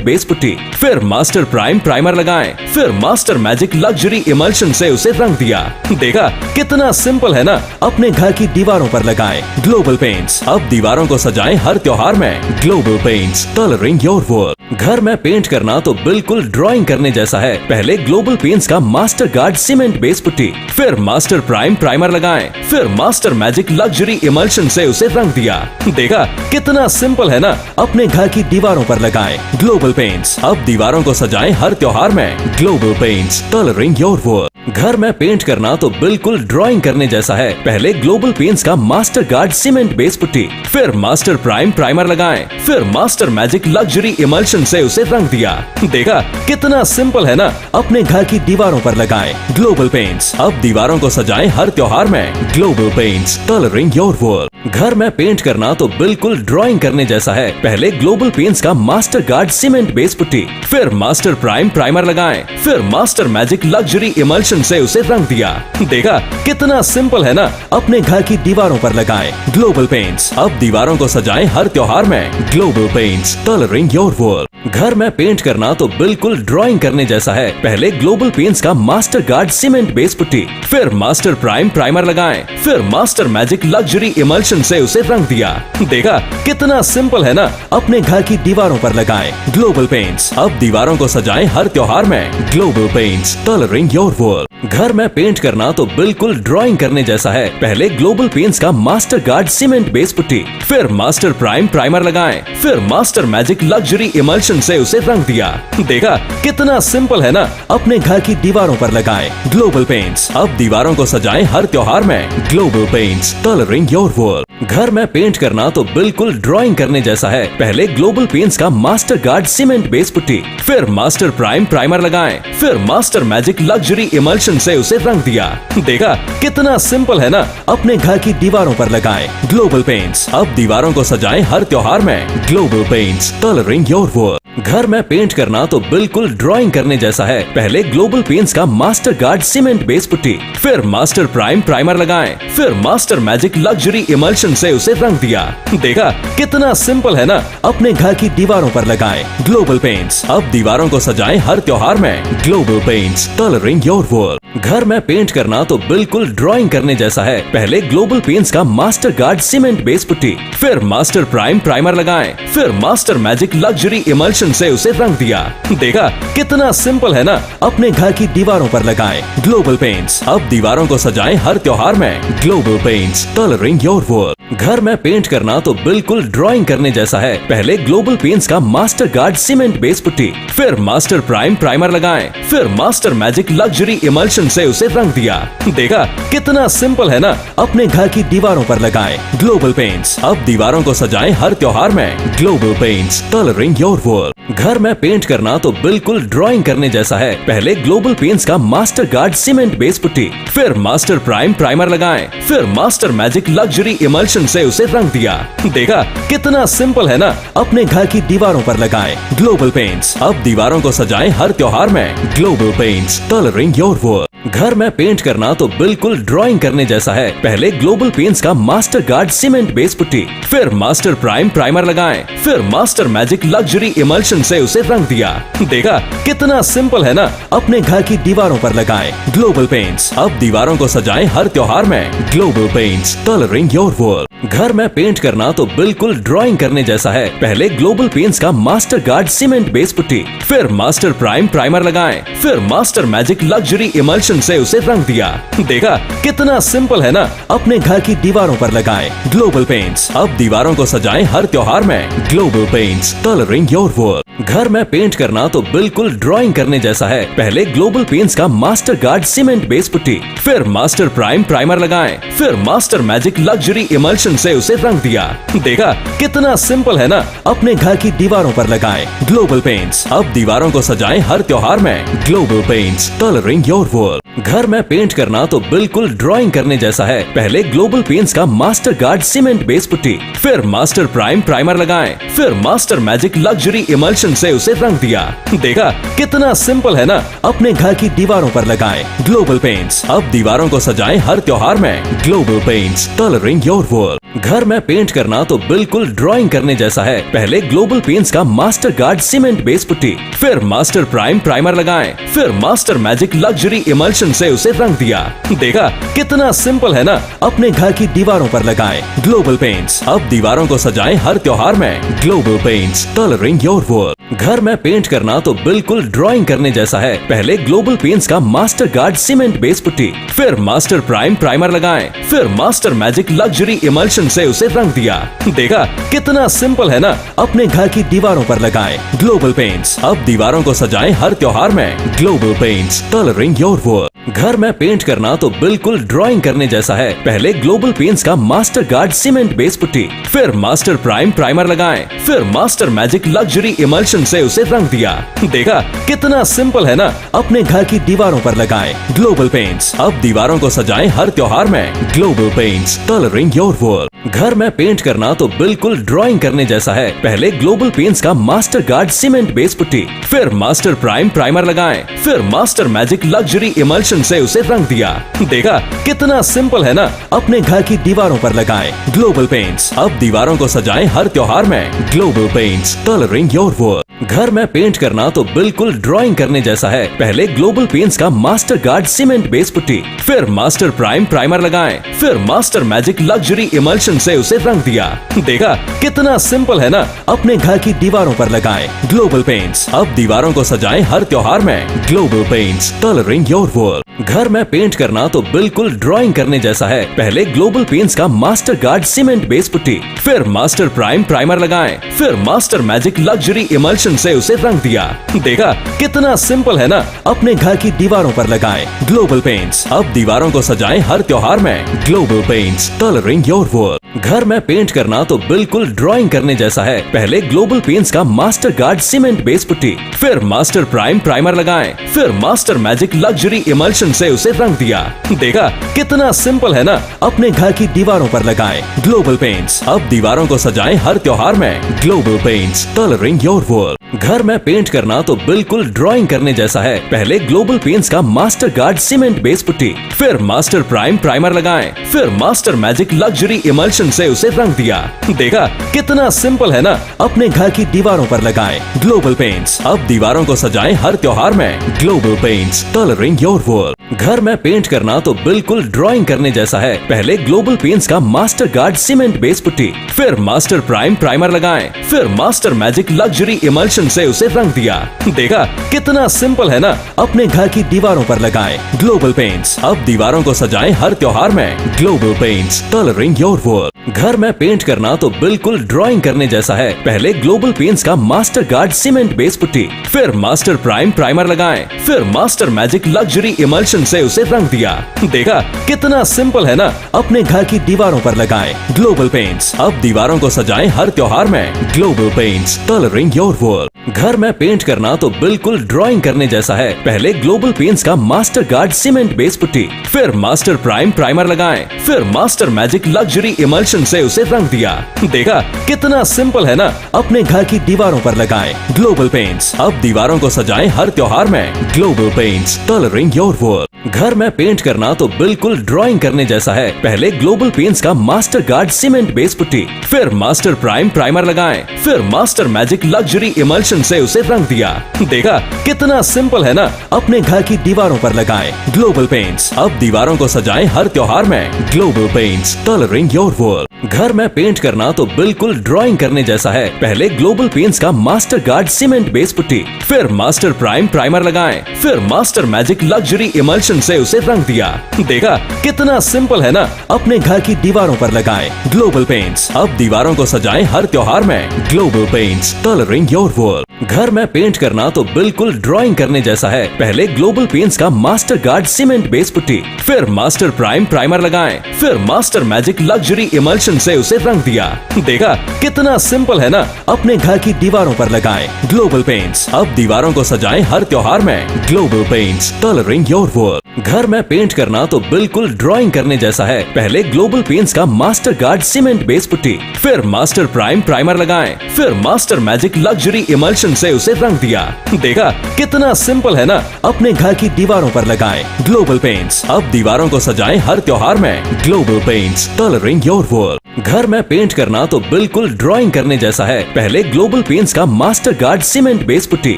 Speaker 2: base putty, फिर मास्टर प्राइम प्राइमर लगाएं, फिर मास्टर मैजिक लग्जरी इमल्शन से उसे रंग दिया। देखा कितना सिंपल है ना, अपने घर की दीवारों पर लगाएं ग्लोबल पेंट्स। अब दीवारों को सजाएं हर त्योहार में। Global paints, colouring your world. घर में पेंट करना तो बिल्कुल ड्राइंग करने जैसा है। पहले ग्लोबल पेंट्स का master guard cement base putty, फिर मास्टर प्राइम प्राइमर लगाएं, फिर मास्टर मैजिक लग्जरी इमल्शन से उसे रंग दिया। देखा कितना सिंपल है ना, अपने घर की दीवारों पर लगाएं ग्लोबल पेंट्स। अब दीवारों को सजाएं हर त्योहार में। Global paints, colouring your world. घर में पेंट करना तो बिल्कुल ड्राइंग करने जैसा है। पहले ग्लोबल पेंट्स का master guard cement base putty, फिर मास्टर प्राइम प्राइमर लगाएं, फिर मास्टर मैजिक लग्जरी इमल्शन से उसे रंग दिया। देखा कितना सिंपल है ना, अपने घर की दीवारों पर लगाएं ग्लोबल पेंट्स। अब दीवारों को सजाएं हर त्योहार में। Global paints, colouring your world. घर में पेंट करना तो बिल्कुल ड्राइंग करने जैसा है। पहले ग्लोबल पेंट्स का master guard cement base putty, फिर मास्टर प्राइम प्राइमर लगाएं, फिर मास्टर मैजिक लग्जरी इमल्शन से उसे रंग दिया। देखा कितना सिंपल है ना, अपने घर की दीवारों पर लगाएं ग्लोबल पेंट्स। अब दीवारों को सजाएं हर त्योहार में। Global paints, colouring your world. घर में पेंट करना तो बिल्कुल ड्राइंग करने जैसा है। पहले ग्लोबल पेंट्स का master guard cement base putty, फिर मास्टर प्राइम प्राइमर लगाएं, फिर मास्टर मैजिक लग्जरी इमल्शन से उसे रंग दिया। देखा कितना सिंपल है ना, अपने घर की दीवारों पर लगाएं ग्लोबल पेंट्स। अब दीवारों को सजाएं हर त्योहार में। Global paints, colouring your world. घर में पेंट करना तो बिल्कुल ड्राइंग करने जैसा है। पहले ग्लोबल पेंट्स का master guard cement base putty, फिर मास्टर प्राइम प्राइमर लगाएं, फिर मास्टर मैजिक लग्जरी इमल्शन से उसे रंग दिया। देखा कितना सिंपल है ना, अपने घर की दीवारों पर लगाएं ग्लोबल पेंट्स। अब दीवारों को सजाएं हर त्योहार में। Global paints, colouring your world. घर में पेंट करना तो बिल्कुल ड्राइंग करने जैसा है। पहले ग्लोबल पेंट्स का master guard cement base putty, फिर मास्टर प्राइम प्राइमर लगाएं, फिर मास्टर मैजिक लग्जरी इमल्शन से उसे रंग दिया। देखा कितना सिंपल है ना, अपने घर की दीवारों पर लगाएं ग्लोबल पेंट्स। अब दीवारों को सजाएं हर त्योहार में। Global paints, colouring your world. घर में पेंट करना तो बिल्कुल ड्राइंग करने जैसा है। पहले ग्लोबल पेंट्स का master guard cement base putty, फिर मास्टर प्राइम प्राइमर लगाएं, फिर मास्टर मैजिक लग्जरी इमल्शन से उसे रंग दिया। देखा कितना सिंपल है ना, अपने घर की दीवारों पर लगाएं ग्लोबल पेंट्स। अब दीवारों को सजाएं हर त्योहार में। Global paints, colouring your world. घर में पेंट करना तो बिल्कुल ड्राइंग करने जैसा है। पहले ग्लोबल पेंट्स का master guard cement base putty, फिर मास्टर प्राइम प्राइमर लगाएं, फिर मास्टर मैजिक लग्जरी इमल्शन से उसे रंग दिया। देखा कितना सिंपल है ना, अपने घर की दीवारों पर लगाएं ग्लोबल पेंट्स। अब दीवारों को सजाएं हर त्योहार में। Global paints, colouring your world. घर में पेंट करना तो बिल्कुल ड्राइंग करने जैसा है। पहले ग्लोबल पेंट्स का master guard cement base putty, फिर मास्टर प्राइम प्राइमर लगाएं, फिर मास्टर मैजिक लग्जरी इमल्शन से उसे रंग दिया। देखा कितना सिंपल है ना, अपने घर की दीवारों पर लगाएं ग्लोबल पेंट्स। अब दीवारों को सजाएं हर त्योहार में। Global paints, colouring your world. घर में पेंट करना तो बिल्कुल ड्राइंग करने जैसा है। पहले ग्लोबल पेंट्स का master guard cement base putty, फिर मास्टर प्राइम प्राइमर लगाएं, फिर मास्टर मैजिक लग्जरी इमल्शन से उसे रंग दिया। देखा कितना सिंपल है ना। अपने घर की दीवारों पर लगाएं ग्लोबल पेंट्स। अब दीवारों को सजाएं हर त्योहार में। Global paints, colouring your world. घर में पेंट करना तो बिल्कुल ड्राइंग करने जैसा है। पहले ग्लोबल पेंट्स का master guard cement base putty, फिर मास्टर प्राइम प्राइमर लगाएं, फिर मास्टर मैजिक लग्जरी इमल्शन से उसे रंग दिया। देखा कितना सिंपल है ना। अपने घर की दीवारों पर लगाएं ग्लोबल पेंट्स। अब दीवारों को सजाएं हर त्योहार में। Global paints, colouring your world. घर में पेंट करना तो बिल्कुल ड्राइंग करने जैसा है। पहले ग्लोबल पेंट्स का master guard cement base putty, फिर मास्टर प्राइम प्राइमर लगाएं, फिर मास्टर मैजिक लग्जरी इमल्शन से उसे रंग दिया। देखा कितना सिंपल है ना। अपने घर की दीवारों पर लगाएं ग्लोबल पेंट्स। अब दीवारों को सजाएं हर त्योहार में। Global paints, colouring your world. घर में पेंट करना तो बिल्कुल ड्राइंग करने जैसा है। पहले ग्लोबल पेंट्स का master guard cement base putty, फिर मास्टर प्राइम प्राइमर लगाएं, फिर मास्टर मैजिक लग्जरी इमल्शन से उसे रंग दिया। देखा कितना सिंपल है ना। अपने घर की दीवारों पर लगाएं ग्लोबल पेंट्स। अब दीवारों को सजाएं हर त्योहार में। Global paints, colouring your world. घर में पेंट करना तो बिल्कुल ड्राइंग करने जैसा है। पहले ग्लोबल पेंट्स का master guard cement base putty, फिर मास्टर प्राइम प्राइमर लगाएं, फिर मास्टर मैजिक लग्जरी इमल्शन से उसे रंग दिया। देखा कितना सिंपल है ना। अपने घर की दीवारों पर लगाएं ग्लोबल पेंट्स। अब दीवारों को सजाएं हर त्योहार में। Global paints, colouring your world. घर में पेंट करना तो बिल्कुल ड्राइंग करने जैसा है। पहले ग्लोबल पेंट्स का master guard cement base putty, फिर मास्टर प्राइम प्राइमर लगाएं, फिर मास्टर मैजिक लग्जरी इमल्शन से उसे रंग दिया। देखा कितना सिंपल है ना। अपने घर की दीवारों पर लगाएं ग्लोबल पेंट्स। अब दीवारों को सजाएं हर त्योहार में। Global paints, colouring your world. घर में पेंट करना तो बिल्कुल ड्राइंग करने जैसा है। पहले ग्लोबल पेंट्स का master guard cement base putty, फिर मास्टर प्राइम प्राइमर लगाएं, फिर मास्टर मैजिक लग्जरी इमल्शन से उसे रंग दिया। देखा कितना सिंपल है ना। अपने घर की दीवारों पर लगाएं ग्लोबल पेंट्स। अब दीवारों को सजाएं हर त्योहार में। Global paints, colouring your world. घर में पेंट करना तो बिल्कुल ड्राइंग करने जैसा है। पहले ग्लोबल पेंट्स का master guard cement base putty, फिर मास्टर प्राइम प्राइमर लगाएं, फिर मास्टर मैजिक लग्जरी इमल्शन से उसे रंग दिया। देखा कितना सिंपल है ना। अपने घर की दीवारों पर लगाएं ग्लोबल पेंट्स। अब दीवारों को सजाएं हर त्योहार में। Global paints, colouring your world. घर में पेंट करना तो बिल्कुल ड्राइंग करने जैसा है। पहले ग्लोबल पेंट्स का master guard cement base putty, फिर मास्टर प्राइम प्राइमर लगाएं, फिर मास्टर मैजिक लग्जरी इमल्शन से उसे रंग दिया। देखा कितना सिंपल है ना। अपने घर की दीवारों पर लगाएं ग्लोबल पेंट्स। अब दीवारों को सजाएं हर त्योहार में। Global paints, colouring your world. घर में पेंट करना तो बिल्कुल ड्राइंग करने जैसा है। पहले ग्लोबल पेंट्स का master guard cement base putty, फिर मास्टर प्राइम प्राइमर लगाएं, फिर मास्टर मैजिक लग्जरी इमल्शन से उसे रंग दिया। देखा कितना सिंपल है ना। अपने घर की दीवारों पर लगाएं ग्लोबल पेंट्स। अब दीवारों को सजाएं हर त्योहार में। Global paints, colouring your world. घर में पेंट करना तो बिल्कुल ड्राइंग करने जैसा है। पहले ग्लोबल पेंट्स का master guard cement base putty, फिर मास्टर प्राइम प्राइमर लगाएं, फिर मास्टर मैजिक लग्जरी इमल्शन से उसे रंग दिया। देखा कितना सिंपल है ना। अपने घर की दीवारों पर लगाएं ग्लोबल पेंट्स। अब दीवारों को सजाएं हर त्योहार में। Global paints, colouring your world. घर में पेंट करना तो बिल्कुल ड्राइंग करने जैसा है। पहले ग्लोबल पेंट्स का master guard cement base putty, फिर मास्टर प्राइम प्राइमर लगाएं, फिर मास्टर मैजिक लग्जरी इमल्शन से उसे रंग दिया। देखा कितना सिंपल है ना। अपने घर की दीवारों पर लगाएं ग्लोबल पेंट्स। अब दीवारों को सजाएं हर त्योहार में। Global paints, colouring your world. घर में पेंट करना तो बिल्कुल ड्राइंग करने जैसा है। पहले ग्लोबल पेंट्स का master guard cement base putty, फिर मास्टर प्राइम प्राइमर लगाएं, फिर मास्टर मैजिक लग्जरी इमल्शन से उसे रंग दिया। देखा कितना सिंपल है ना। अपने घर की दीवारों पर लगाएं ग्लोबल पेंट्स। अब दीवारों को सजाएं हर त्योहार में। Global paints, colouring your world. घर में पेंट करना तो बिल्कुल ड्राइंग करने जैसा है। पहले ग्लोबल पेंट्स का master guard cement base putty, फिर मास्टर प्राइम प्राइमर लगाएं, फिर मास्टर मैजिक लग्जरी इमल्शन से उसे रंग दिया। देखा कितना सिंपल है ना। अपने घर की दीवारों पर लगाएं ग्लोबल पेंट्स। अब दीवारों को सजाएं हर त्योहार में। Global paints, colouring your world. घर में पेंट करना तो बिल्कुल ड्राइंग करने जैसा है। पहले ग्लोबल पेंट्स का master guard cement base putty, फिर मास्टर प्राइम प्राइमर लगाएं, फिर मास्टर मैजिक लग्जरी इमल्शन से उसे रंग दिया। देखा कितना सिंपल है ना। अपने घर की दीवारों पर लगाएं ग्लोबल पेंट्स। अब दीवारों को सजाएं हर त्योहार में। Global paints, colouring your world. घर में पेंट करना तो बिल्कुल ड्राइंग करने जैसा है। पहले ग्लोबल पेंट्स का master guard cement base putty, फिर मास्टर प्राइम प्राइमर लगाएं, फिर मास्टर मैजिक लग्जरी इमल्शन से उसे रंग दिया। देखा कितना सिंपल है ना। अपने घर की दीवारों पर लगाएं ग्लोबल पेंट्स। अब दीवारों को सजाएं हर त्योहार में। Global paints, colouring your world. घर में पेंट करना तो बिल्कुल ड्राइंग करने जैसा है। पहले ग्लोबल पेंट्स का master guard cement base putty, फिर मास्टर प्राइम प्राइमर लगाएं, फिर मास्टर मैजिक लग्जरी इमल्शन से उसे रंग दिया। देखा कितना सिंपल है ना। अपने घर की दीवारों पर लगाएं ग्लोबल पेंट्स। अब दीवारों को सजाएं हर त्योहार में। Global paints, colouring your world. घर में पेंट करना तो बिल्कुल ड्राइंग करने जैसा है। पहले ग्लोबल पेंट्स का master guard cement base putty, फिर मास्टर प्राइम प्राइमर लगाएं, फिर मास्टर मैजिक लग्जरी इमल्शन से उसे रंग दिया। देखा कितना सिंपल है ना। अपने घर की दीवारों पर लगाएं ग्लोबल पेंट्स। अब दीवारों को सजाएं हर त्योहार में। Global paints, colouring your world. घर में पेंट करना तो बिल्कुल ड्राइंग करने जैसा है। पहले ग्लोबल पेंट्स का master guard cement base putty, फिर मास्टर प्राइम प्राइमर लगाएं, फिर मास्टर मैजिक लग्जरी इमल्शन से उसे रंग दिया। देखा कितना सिंपल है ना। अपने घर की दीवारों पर लगाएं ग्लोबल पेंट्स। अब दीवारों को सजाएं हर त्योहार में। Global paints, colouring your world. घर में पेंट करना तो बिल्कुल ड्राइंग करने जैसा है। पहले ग्लोबल पेंट्स का master guard cement base putty, फिर मास्टर प्राइम प्राइमर लगाएं, फिर मास्टर मैजिक लग्जरी इमल्शन से उसे रंग दिया। देखा कितना सिंपल है ना। अपने घर की दीवारों पर लगाएं ग्लोबल पेंट्स। अब दीवारों को सजाएं हर त्योहार में। Global paints, colouring your world. घर में पेंट करना तो बिल्कुल ड्राइंग करने जैसा है। पहले ग्लोबल पेंट्स का master guard cement base putty,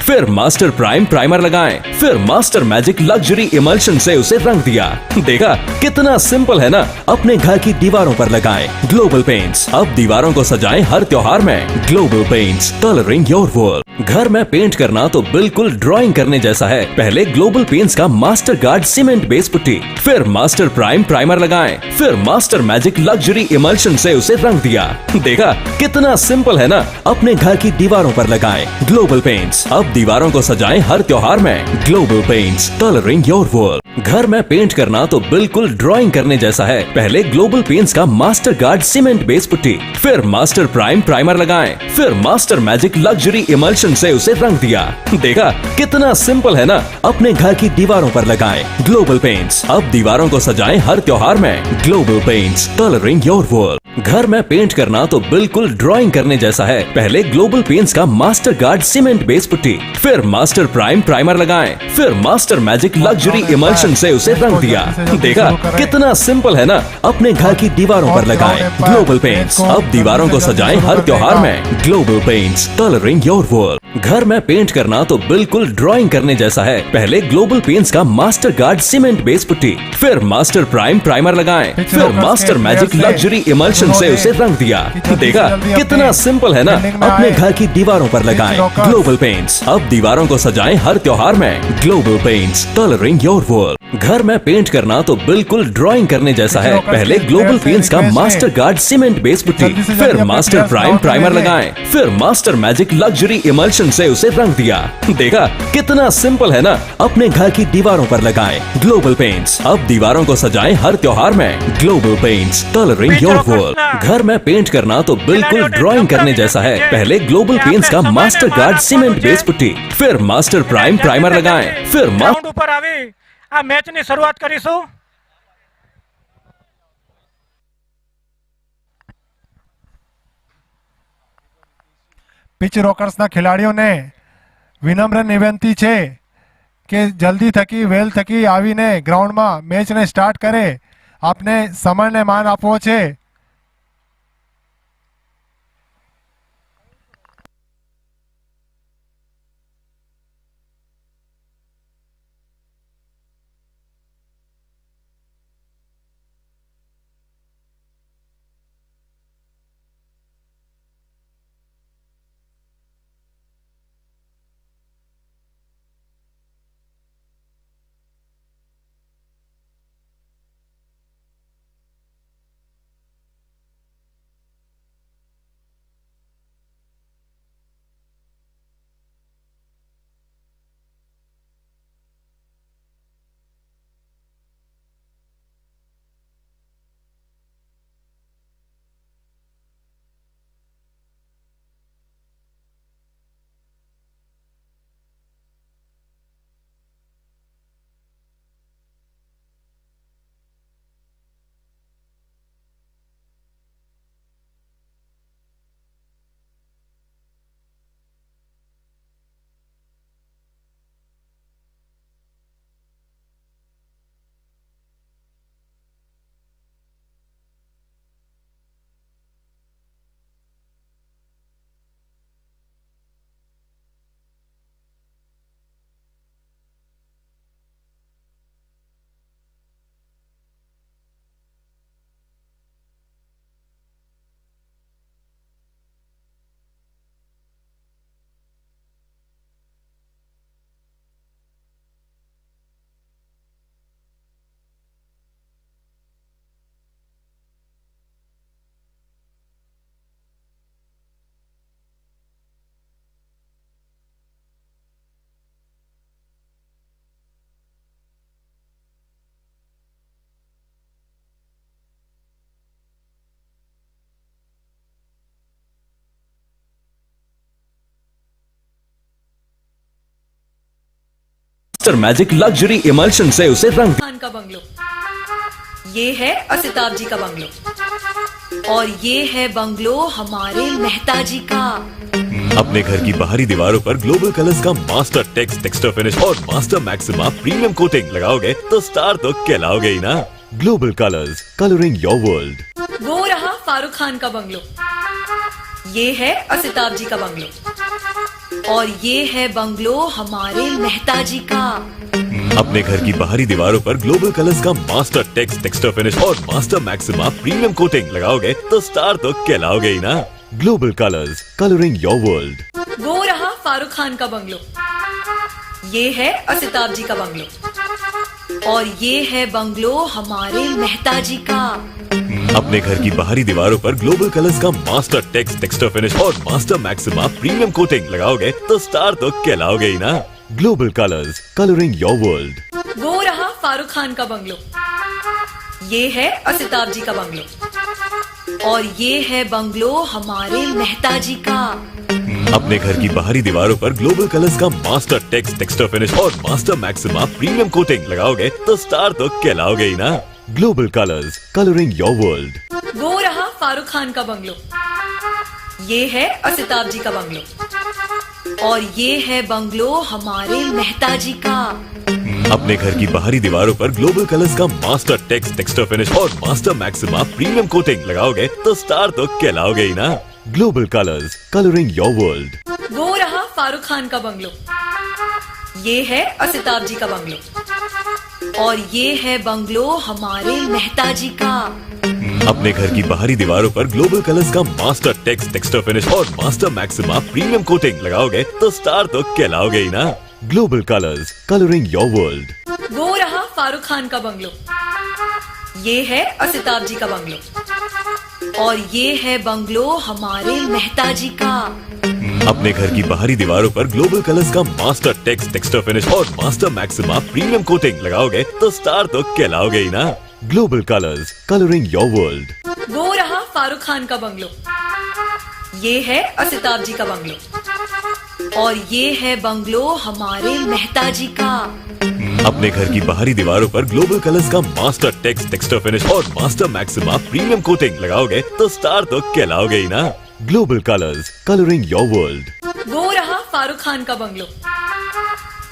Speaker 2: फिर मास्टर प्राइम प्राइमर लगाएं, फिर मास्टर मैजिक लग्जरी इमल्शन से उसे रंग दिया। देखा कितना सिंपल है ना। अपने घर की दीवारों पर लगाएं ग्लोबल पेंट्स। अब दीवारों को सजाएं हर त्योहार में। Global paints, colouring your world. घर में पेंट करना तो बिल्कुल ड्राइंग करने जैसा है। पहले ग्लोबल पेंट्स का master guard cement base putty, फिर मास्टर प्राइम प्राइमर लगाएं, फिर मास्टर मैजिक लग्जरी इमल्शन से उसे रंग दिया। देखा कितना सिंपल है ना। अपने घर की दीवारों पर लगाएं ग्लोबल पेंट्स। अब दीवारों को सजाएं हर त्योहार में। Global paints, colouring your world. घर में पेंट करना तो बिल्कुल ड्राइंग करने जैसा है। पहले ग्लोबल पेंट्स का master guard cement base putty, फिर मास्टर प्राइम प्राइमर लगाएं, फिर मास्टर मैजिक लग्जरी इमल्शन से उसे रंग दिया। देखा कितना सिंपल है ना। अपने घर की दीवारों पर लगाएं ग्लोबल पेंट्स। अब दीवारों को सजाएं हर त्योहार में। Global paints, colouring your world. घर में पेंट करना तो बिल्कुल ड्राइंग करने जैसा है। पहले ग्लोबल पेंट्स का master guard cement base putty, फिर मास्टर प्राइम प्राइमर लगाएं, फिर मास्टर मैजिक लग्जरी इमल्शन से उसे रंग दिया। देखा कितना सिंपल है ना। अपने घर की दीवारों पर लगाएं ग्लोबल पेंट्स। अब दीवारों को सजाएं हर त्योहार में। Global paints, colouring your world. घर में पेंट करना तो बिल्कुल ड्राइंग करने जैसा है। पहले ग्लोबल पेंट्स का master guard cement base putty, फिर मास्टर प्राइम प्राइमर लगाएं, फिर मास्टर मैजिक लग्जरी इमल्शन से उसे रंग दिया। देखा कितना सिंपल है ना। अपने घर की दीवारों पर लगाएं ग्लोबल पेंट्स। अब दीवारों को सजाएं हर त्योहार में। Global paints, colouring your world. घर में पेंट करना तो बिल्कुल ड्राइंग करने जैसा है। पहले ग्लोबल पेंट्स का master guard cement base putty, फिर मास्टर प्राइम प्राइमर लगाएं, फिर मास्टर मैजिक लग्जरी इमल्शन से उसे रंग दिया। देखा कितना सिंपल है ना। अपने घर की दीवारों पर लगाएं ग्लोबल पेंट्स। अब दीवारों को सजाएं हर त्योहार में। Global paints, colouring your world. घर में पेंट करना तो बिल्कुल ड्राइंग करने जैसा है। पहले ग्लोबल पेंट्स का master guard cement base putty, फिर मास्टर प्राइम प्राइमर लगाएं, फिर
Speaker 5: ગ્રાઉન્ડ ઉપર આવી આ મેચની શરૂઆત કરીશું।
Speaker 1: પિચ રોકર્સના ખેલાડીઓને વિનમ્ર વિનંતી છે કે જલ્દી થકી વેલ થકી આવીને ગ્રાઉન્ડમાં મેચને સ્ટાર્ટ કરે. આપને સમયને માન આપવો છે.
Speaker 2: मास्टर मैजिक लग्जरी इमल्शन से उसे रंग
Speaker 4: खान का बंगलो, ये है असिताब जी का बंगलो और ये है बंगलो हमारे मेहता जी का।
Speaker 3: अपने घर की बाहरी दीवारों पर ग्लोबल कलर्स का मास्टर टेक्स्ट टेक्सचर फिनिश और मास्टर मैक्सिमा प्रीमियम कोटिंग लगाओगे तो स्टार तो कहलाओगे ही ना। Global colours, colouring your world.
Speaker 4: वो रहा फारूक खान का बंगलो, ये है असिताब जी का बंगलो और ये है बंगलो हमारे मेहता जी का।
Speaker 3: अपने घर की बाहरी दीवारों पर ग्लोबल कलर्स का मास्टर टेक्स्ट टेक्सचर फिनिश और मास्टर मैक्सिमा प्रीमियम कोटिंग लगाओगे तो स्टार तो कहलाओगे ही ना। Global colours, colouring your world.
Speaker 4: वो रहा फारूक खान का बंगलो, ये है असिताब जी का बंगलो और ये है बंगलो हमारे मेहता जी का।
Speaker 3: अपने घर की बाहरी दीवारों पर ग्लोबल कलर्स का मास्टर टेक्स्ट टेक्सचर फिनिश और मास्टर मैक्सिमा प्रीमियम कोटिंग लगाओगे तो स्टार तो कहलाओगे ही ना। Global colours, colouring your world.
Speaker 4: वो रहा फारूक खान का बंगलो, ये है असिताब जी का बंगलो और ये है बंगलो हमारे मेहता जी का।
Speaker 3: अपने घर की बाहरी दीवारों पर ग्लोबल कलर्स का मास्टर टेक्स्ट टेक्सचर फिनिश और मास्टर मैक्सिमा प्रीमियम कोटिंग लगाओगे तो स्टार तो कहलाओगे ही ना। Global colours, colouring your world.
Speaker 4: वो रहा फारूक खान का बंगलो, ये है असिताब जी का बंगलो और ये है बंगलो हमारे मेहता जी का।
Speaker 3: अपने घर की बाहरी दीवारों पर ग्लोबल कलर्स का मास्टर टेक्स्ट टेक्सचर फिनिश और मास्टर मैक्सिमा प्रीमियम कोटिंग लगाओगे तो स्टार तो कहलाओगे ही ना। Global colours, colouring your world.
Speaker 4: वो रहा फारूक खान का बंगलो, ये है असिताब जी का बंगलो और ये है बंगलो हमारे मेहता जी का।
Speaker 3: अपने घर की बाहरी दीवारों पर ग्लोबल कलर्स का मास्टर टेक्स्ट टेक्सचर फिनिश और मास्टर मैक्सिमा प्रीमियम कोटिंग लगाओगे तो स्टार तो कहलाओगे ही ना। Global colours, colouring your world.
Speaker 4: वो रहा फारूक खान का बंगलो, ये है असिताब जी का बंगलो और ये है बंगलो हमारे मेहता जी का।
Speaker 3: अपने घर की बाहरी दीवारों पर ग्लोबल कलर्स का मास्टर टेक्स्ट टेक्सचर फिनिश और मास्टर मैक्सिमा प्रीमियम कोटिंग लगाओगे तो स्टार तो कहलाओगे ही ना। Global colours, colouring your world.
Speaker 4: वो रहा फारूक खान का बंगलो, ये है असिताब जी का बंगलो और ये है बंगलो हमारे मेहता जी का।
Speaker 3: अपने घर की बाहरी दीवारों पर ग्लोबल कलर्स का मास्टर टेक्स्ट टेक्सचर फिनिश और मास्टर मैक्सिमा प्रीमियम कोटिंग लगाओगे तो स्टार तो कहलाओगे ही ना। Global colours, colouring your world.
Speaker 4: वो रहा फारूक खान का बंगलो,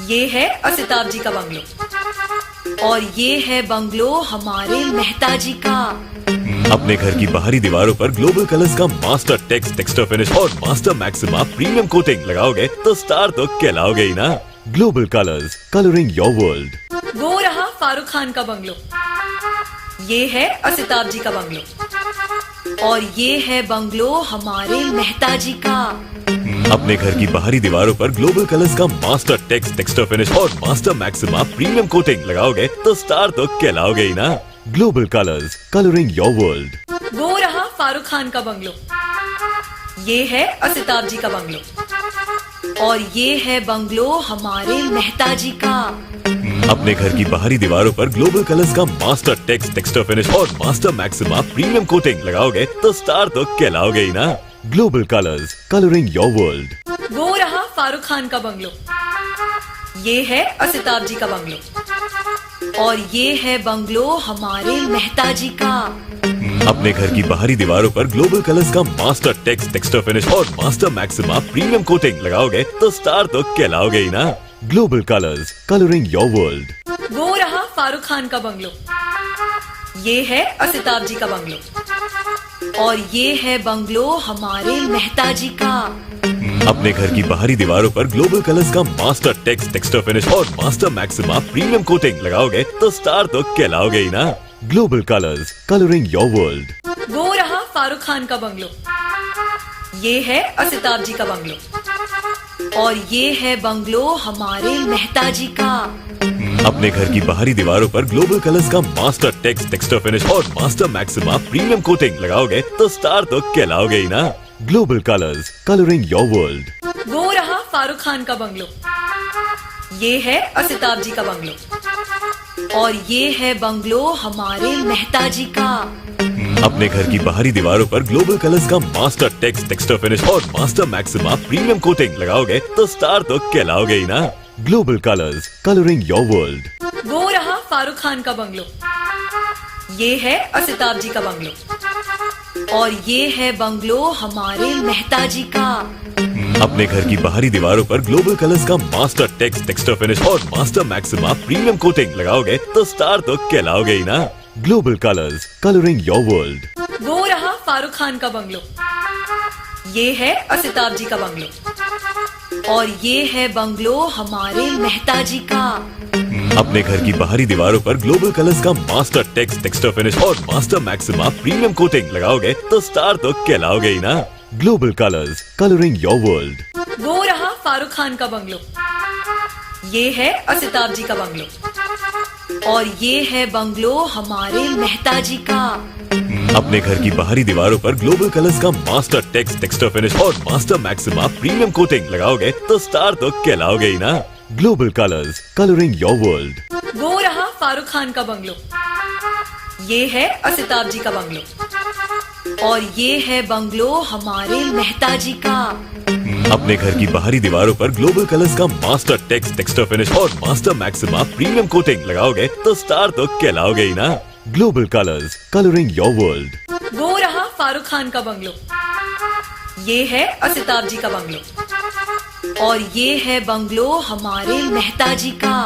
Speaker 4: ये है असिताब जी का बंगलो और ये है बंगलो हमारे मेहता जी का।
Speaker 3: अपने घर की बाहरी दीवारों पर ग्लोबल कलर्स का मास्टर टेक्स्ट टेक्सचर फिनिश और मास्टर मैक्सिमा प्रीमियम कोटिंग लगाओगे तो स्टार तो कहलाओगे ही ना। Global colours, colouring your world.
Speaker 4: वो रहा फारूक खान का बंगलो, ये है असिताब जी का बंगलो और ये है बंगलो हमारे मेहता जी का।
Speaker 3: अपने घर की बाहरी दीवारों पर ग्लोबल कलर्स का मास्टर टेक्स्ट टेक्सचर फिनिश और मास्टर मैक्सिमा प्रीमियम कोटिंग लगाओगे तो स्टार तो कहलाओगे ही ना। Global colours, colouring your world.
Speaker 4: वो रहा फारूक खान का बंगलो, ये है असिताब जी का बंगलो और ये है बंगलो हमारे मेहता जी का।
Speaker 3: अपने घर की बाहरी दीवारों पर ग्लोबल कलर्स का मास्टर टेक्स्ट टेक्सचर फिनिश और मास्टर मैक्सिमा प्रीमियम कोटिंग लगाओगे तो स्टार तो कहलाओगे ही ना। Global colours, colouring your world.
Speaker 4: वो रहा फारूक खान का बंगलो, ये है असिताब जी का बंगलो और ये है बंगलो हमारे मेहता जी का।
Speaker 3: अपने घर की बाहरी दीवारों पर ग्लोबल कलर्स का मास्टर टेक्स्ट टेक्सचर फिनिश और मास्टर मैक्सिमा प्रीमियम कोटिंग लगाओगे तो स्टार तो कहलाओगे ही ना। Global colours, colouring your world.
Speaker 4: वो रहा फारूक खान का बंगलो, ये है असिताब जी का बंगलो और ये है बंगलो हमारे मेहता जी का।
Speaker 3: अपने घर की बाहरी दीवारों पर ग्लोबल कलर्स का मास्टर टेक्स्ट टेक्सचर फिनिश और मास्टर मैक्सिमा प्रीमियम कोटिंग लगाओगे तो स्टार तो कहलाओगे ही ना। Global colours, colouring your world.
Speaker 4: वो रहा फारूक खान का बंगलो, ये है असिताब जी का बंगलो और ये है बंगलो हमारे मेहता जी का।
Speaker 3: अपने घर की बाहरी दीवारों पर ग्लोबल कलर्स का मास्टर टेक्स्ट टेक्सचर फिनिश और मास्टर मैक्सिमा प्रीमियम कोटिंग लगाओगे तो स्टार तो कहलाओगे ही ना। Global colours, colouring your world.
Speaker 4: वो रहा फारूक खान का बंगलो, ये है असिताब जी का बंगलो और ये है बंगलो हमारे मेहता जी का।
Speaker 3: अपने घर की बाहरी दीवारों पर ग्लोबल कलर्स का मास्टर टेक्स्ट टेक्सचर फिनिश और मास्टर मैक्सिमा प्रीमियम कोटिंग लगाओगे तो स्टार तो कहलाओगे ही ना। Global colours, colouring your world.
Speaker 4: वो रहा फारूक खान का बंगलो, ये है असिताब जी का बंगलो, और ये है बंगलो हमारे मेहता जी का।
Speaker 3: अपने घर की बाहरी दीवारों पर ग्लोबल कलर्स का मास्टर टेक्स्ट टेक्सचर फिनिश और मास्टर मैक्सिमा प्रीमियम कोटिंग लगाओगे तो स्टार तो कहलाओगे ही ना। Global colours, colouring your world.
Speaker 4: वो रहा फारूक खान का बंगलो, ये है असिताब जी का बंगलो, और ये है बंगलो हमारे मेहता जी का।
Speaker 3: अपने घर की बाहरी दीवारों पर ग्लोबल कलर्स का मास्टर टेक्स्ट टेक्सचर फिनिश और मास्टर मैक्सिमा प्रीमियम कोटिंग लगाओगे तो स्टार तो कहलाओगे ही ना। Global colours, colouring your world.
Speaker 4: वो रहा फारूक खान का बंगलो, ये है असिताब जी का बंगलो, और ये है बंगलो हमारे मेहता जी का।
Speaker 3: अपने घर की बाहरी दीवारों पर ग्लोबल कलर्स का मास्टर टेक्स्ट टेक्सचर फिनिश और मास्टर मैक्सिमा प्रीमियम कोटिंग लगाओगे तो स्टार तो कहलाओगे ही ना। Global colours, colouring your world.
Speaker 4: वो रहा फारूक खान का बंगलो, ये है असिताब जी का बंगलो, और ये है बंगलो हमारे मेहता जी का।
Speaker 3: अपने घर की बाहरी दीवारों पर ग्लोबल कलर्स का मास्टर टेक्स्ट टेक्सचर फिनिश और मास्टर मैक्सिमा प्रीमियम कोटिंग लगाओगे तो स्टार तो कहलाओगे ही ना। Global colours, colouring your world.
Speaker 4: वो रहा फारूक खान का बंगलो, ये है असिताब जी का बंगलो, और ये है बंगलो हमारे मेहता जी का।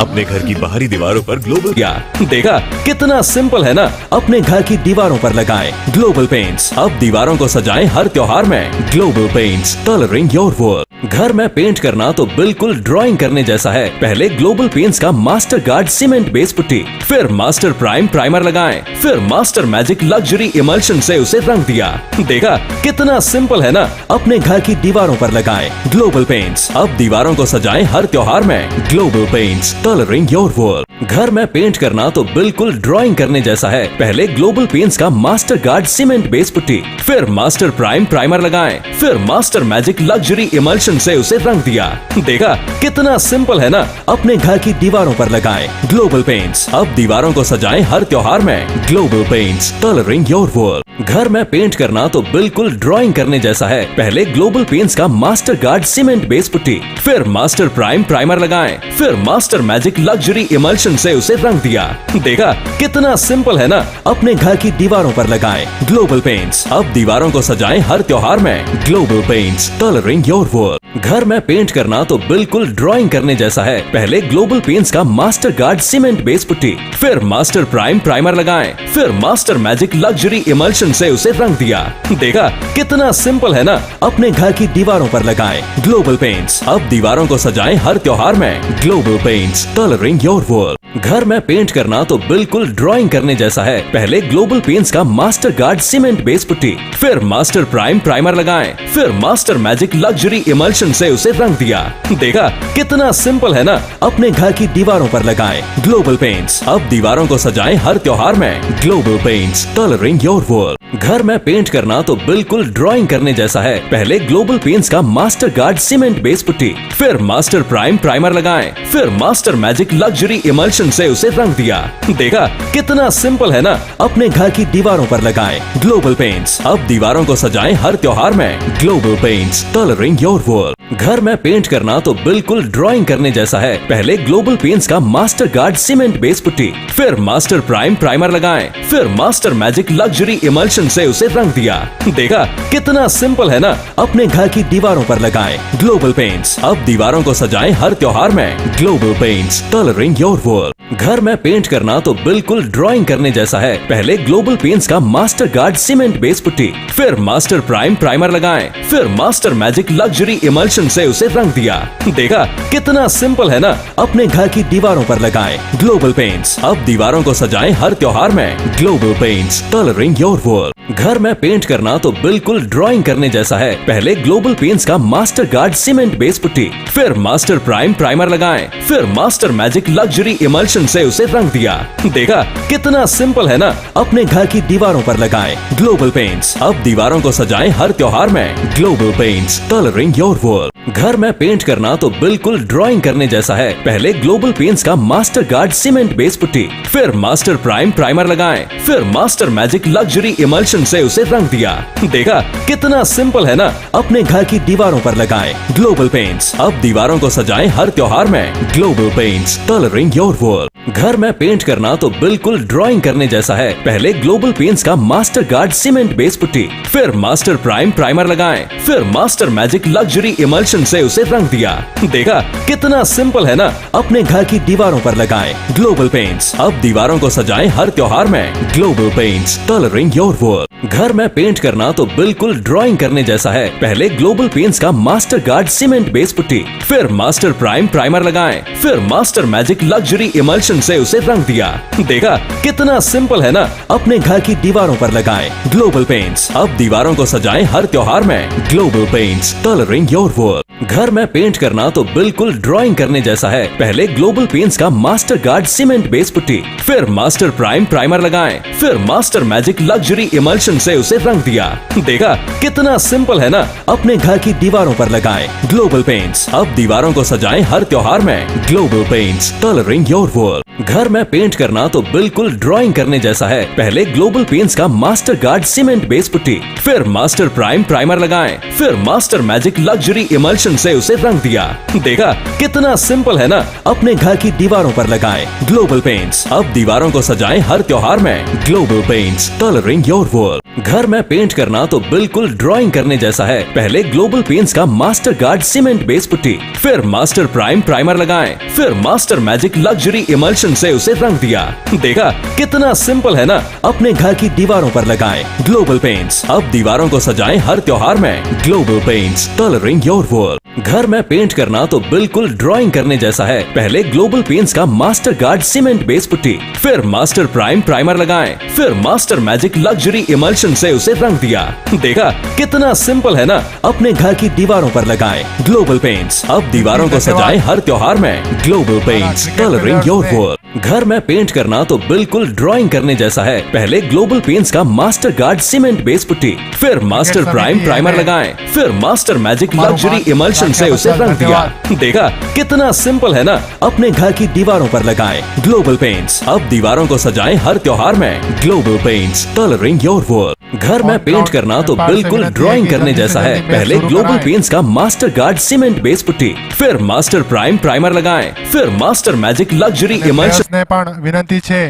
Speaker 3: अपने घर की बाहरी दीवारों पर ग्लोबल
Speaker 2: क्या देखा कितना सिंपल है ना। अपने घर की दीवारों पर लगाएं ग्लोबल पेंट्स। अब दीवारों को सजाएं हर त्योहार में। Global paints, colouring your world. घर में पेंट करना तो बिल्कुल ड्राइंग करने जैसा है। पहले ग्लोबल पेंट्स का master guard cement base putty, फिर मास्टर प्राइम प्राइमर लगाएं, फिर मास्टर मैजिक लग्जरी इमल्शन से उसे रंग दिया। देखा कितना सिंपल है ना। अपने घर की दीवारों पर लगाएं ग्लोबल पेंट्स। अब दीवारों को सजाएं हर त्योहार में। Global paints, colouring your world. घर में पेंट करना तो बिल्कुल ड्राइंग करने जैसा है। पहले ग्लोबल पेंट्स का master guard cement base putty, फिर मास्टर प्राइम प्राइमर लगाएं, फिर मास्टर मैजिक लग्जरी इमल्शन से उसे रंग दिया। देखा कितना सिंपल है ना। अपने घर की दीवारों पर लगाएं ग्लोबल पेंट्स। अब दीवारों को सजाएं हर त्योहार में। Global paints, colouring your world. घर में पेंट करना तो बिल्कुल ड्राइंग करने जैसा है। पहले ग्लोबल पेंट्स का master guard cement base putty, फिर मास्टर प्राइम प्राइमर लगाएं, फिर मास्टर मैजिक लग्जरी इमल्शन से उसे रंग दिया। देखा कितना सिंपल है ना। अपने घर की दीवारों पर लगाएं ग्लोबल पेंट्स। अब दीवारों को सजाएं हर त्योहार में। Global paints, colouring your world. घर में पेंट करना तो बिल्कुल ड्राइंग करने जैसा है। पहले ग्लोबल पेंट्स का master guard cement base putty, फिर मास्टर प्राइम प्राइमर लगाएं, फिर मास्टर मैजिक लग्जरी इमल्शन से उसे रंग दिया। देखा कितना सिंपल है ना। अपने घर की दीवारों पर लगाएं ग्लोबल पेंट्स। अब दीवारों को सजाएं हर त्योहार में। Global paints, colouring your world. घर में पेंट करना तो बिल्कुल ड्राइंग करने जैसा है। पहले ग्लोबल पेंट्स का master guard cement base putty, फिर मास्टर प्राइम प्राइमर लगाएं, फिर मास्टर मैजिक लग्जरी इमल्शन से उसे रंग दिया। देखा कितना सिंपल है ना। अपने घर की दीवारों पर लगाएं ग्लोबल पेंट्स। अब दीवारों को सजाएं हर त्योहार में। Global paints, colouring your world. घर में पेंट करना तो बिल्कुल ड्राइंग करने जैसा है। पहले ग्लोबल पेंट्स का master guard cement base putty, फिर मास्टर प्राइम प्राइमर लगाएं, फिर मास्टर मैजिक लग्जरी इमल्शन से उसे रंग दिया। देखा कितना सिंपल है ना। अपने घर की दीवारों पर लगाएं ग्लोबल पेंट्स। अब दीवारों को सजाएं हर त्योहार में। Global paints, colouring your world. घर में पेंट करना तो बिल्कुल ड्राइंग करने जैसा है। पहले ग्लोबल पेंट्स का master guard cement base putty, फिर मास्टर प्राइम प्राइमर लगाएं, फिर मास्टर मैजिक लग्जरी इमल्शन से उसे रंग दिया। देखा कितना सिंपल है ना। अपने घर की दीवारों पर लगाएं ग्लोबल पेंट्स। अब दीवारों को सजाएं हर त्योहार में। Global paints, colouring your world. घर में पेंट करना तो बिल्कुल ड्राइंग करने जैसा है। पहले ग्लोबल पेंट्स का master guard cement base putty, फिर मास्टर प्राइम प्राइमर लगाएं, फिर मास्टर मैजिक लग्जरी इमल्शन से उसे रंग दिया। देखा कितना सिंपल है ना। अपने घर की दीवारों पर लगाएं ग्लोबल पेंट्स। अब दीवारों को सजाएं हर त्योहार में। Global paints, colouring your world. घर में पेंट करना तो बिल्कुल ड्राइंग करने जैसा है। पहले ग्लोबल पेंट्स का master guard cement base putty, फिर मास्टर प्राइम प्राइमर लगाएं, फिर मास्टर मैजिक लग्जरी इमल्शन से उसे रंग दिया। देखा कितना सिंपल है ना। अपने घर की दीवारों पर लगाएं ग्लोबल पेंट्स। अब दीवारों को सजाएं हर त्योहार में। Global paints, colouring your world. घर में पेंट करना तो बिल्कुल ड्राइंग करने जैसा है। पहले ग्लोबल पेंट्स का master guard cement base putty, फिर मास्टर प्राइम प्राइमर लगाएं, फिर मास्टर मैजिक लग्जरी इमल्शन से उसे रंग दिया। देखा कितना सिंपल है ना। अपने घर की दीवारों पर लगाएं ग्लोबल पेंट्स। अब दीवारों को सजाएं हर त्योहार में। Global paints, colouring your world. घर में पेंट करना तो बिल्कुल ड्राइंग करने जैसा है। पहले ग्लोबल पेंट्स का master guard cement base putty, फिर मास्टर प्राइम प्राइमर लगाएं, फिर मास्टर मैजिक लग्जरी इमल्शन से उसे रंग दिया। देखा कितना सिंपल है ना। अपने घर की दीवारों पर लगाएं ग्लोबल पेंट्स। अब दीवारों को सजाएं हर त्योहार में। Global paints, colouring your world. घर में पेंट करना तो बिल्कुल ड्राइंग करने जैसा है। पहले ग्लोबल पेंट्स का master guard cement base putty, फिर मास्टर प्राइम प्राइमर लगाएं, फिर मास्टर मैजिक लग्जरी इमल्शन से उसे रंग दिया। देखा कितना सिंपल है ना। अपने घर की दीवारों पर लगाएं ग्लोबल पेंट्स। अब दीवारों को सजाएं हर त्योहार में। Global paints, colouring your world. घर में पेंट करना तो बिल्कुल ड्राइंग करने जैसा है। पहले ग्लोबल पेंट्स का master guard cement base putty, फिर मास्टर प्राइम प्राइमर लगाएं, फिर मास्टर मैजिक लग्जरी इमल्शन से उसे रंग दिया। देखा कितना सिंपल है ना। अपने घर की दीवारों पर लगाएं ग्लोबल पेंट्स। अब दीवारों को सजाएं हर त्योहार में। Global paints, colouring your world. घर में पेंट करना तो बिल्कुल ड्राइंग करने जैसा है। पहले ग्लोबल पेंट्स का master guard cement base putty, फिर मास्टर प्राइम प्राइमर लगाएं, फिर मास्टर मैजिक लग्जरी इमल्शन से उसे रंग दिया। देखा कितना सिंपल है ना। अपने घर की दीवारों पर लगाएं ग्लोबल पेंट्स। अब दीवारों को सजाएं हर त्योहार में। Global paints, colouring your world. घर में पेंट करना तो बिल्कुल ड्राइंग करने जैसा है। पहले ग्लोबल पेंट्स का master guard cement base putty, फिर मास्टर प्राइम प्राइमर लगाएं, फिर मास्टर मैजिक लग्जरी इमल्शन से उसे रंग दिया। देखा कितना सिंपल है ना। अपने घर की दीवारों पर लगाएं ग्लोबल पेंट्स। अब दीवारों को सजाएं हर त्योहार में। Global paints, colouring your world. घर में पेंट करना तो बिल्कुल ड्राइंग करने जैसा है। पहले ग्लोबल पेंट्स का master guard cement base putty, फिर मास्टर प्राइम प्राइमर लगाएं, फिर मास्टर मैजिक लग्जरी इमल्शन से उसे रंग दिया। देखा कितना सिंपल है ना। अपने घर की दीवारों पर लगाएं ग्लोबल पेंट्स। अब दीवारों को सजाएं हर त्योहार में। Global paints, colouring your world. घर में पेंट करना तो बिल्कुल ड्राइंग करने जैसा है। पहले ग्लोबल पेंट्स का master guard cement base putty, फिर मास्टर प्राइम प्राइमर लगाएं, फिर मास्टर मैजिक लग्जरी इमल्शन से उसे रंग दिया। देखा कितना सिंपल है ना। अपने घर की दीवारों पर लगाएं ग्लोबल पेंट्स। अब दीवारों को सजाएं हर त्योहार में। Global paints, colouring your world. घर में पेंट करना तो बिल्कुल ड्राइंग करने जैसा है। पहले ग्लोबल पेंट्स का master guard cement base putty, फिर मास्टर प्राइम प्राइमर लगाएं, फिर मास्टर मैजिक लग्जरी इमल्शन
Speaker 1: ને પણ વિનંતી છે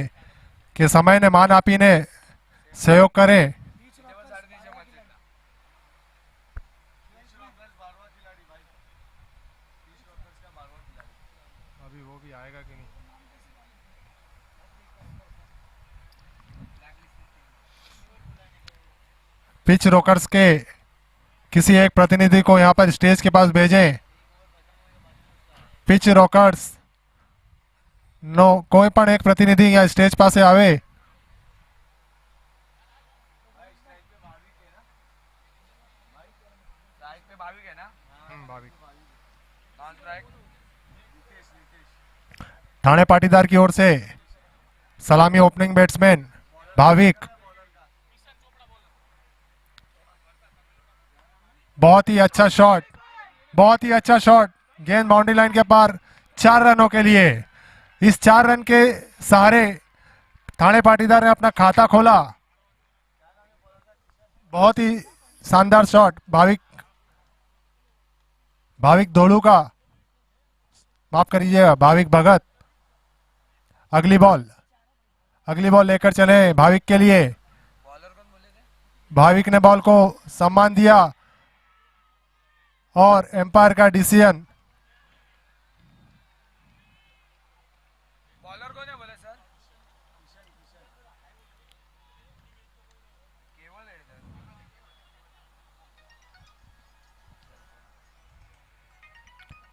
Speaker 1: કે સમયને માન આપીને સહયોગ કરે। पिच रोकर्स के किसी एक प्रतिनिधि को यहाँ पर स्टेज के पास भेजें। पिच रोकर्स नो कोई पण एक प्रतिनिधि यहाँ स्टेज पासे आवे। ठाणे पाटीदार की ओर से सलामी ओपनिंग बैट्समैन भाविक। बहुत ही अच्छा शॉट, बहुत ही अच्छा शॉट। गेंद बाउंड्री लाइन के पार 4 रनों के लिए। इस 4 रन के सहारे ठाणे पाटीदार ने अपना खाता खोला। बहुत ही शानदार शॉट भाविक धोलू का, माफ करिएगा भाविक भगत। अगली बॉल लेकर चले भाविक के लिए। भाविक ने बॉल को सम्मान दिया और एम्पायर का डिसीजन।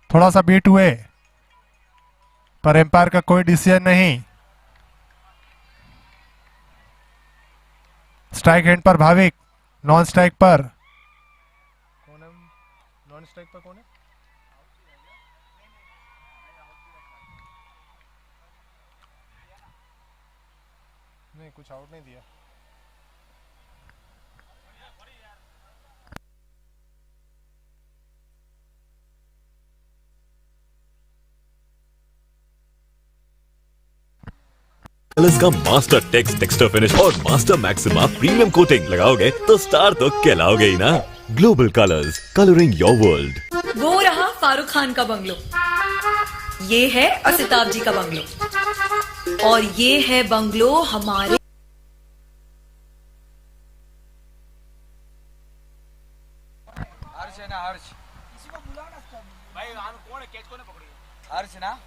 Speaker 1: थोड़ा सा बीट हुए पर एम्पायर का कोई डिसीजन नहीं। स्ट्राइक हैंड पर भाविक, नॉन स्ट्राइक पर कौन है? नॉन स्ट्राइक पर कौन है? नहीं, कुछ आउट नहीं दिया।
Speaker 3: कलर्स का मास्टर टेक्स्ट टेक्सचर फिनिश और मास्टर मैक्सिमा प्रीमियम कोटिंग लगाओगे तो स्टार तो कहलाओगे ही ना। Global colours, colouring your world.
Speaker 4: वो रहा फारूक खान का बंगलो, ये है असिताब जी का बंगलो, और ये है बंगलो हमारे
Speaker 6: हर्ष है ना, हर्ष किसी को बुलाओ ना भाई। कौन है कैच को पकड़ी? हर्ष ना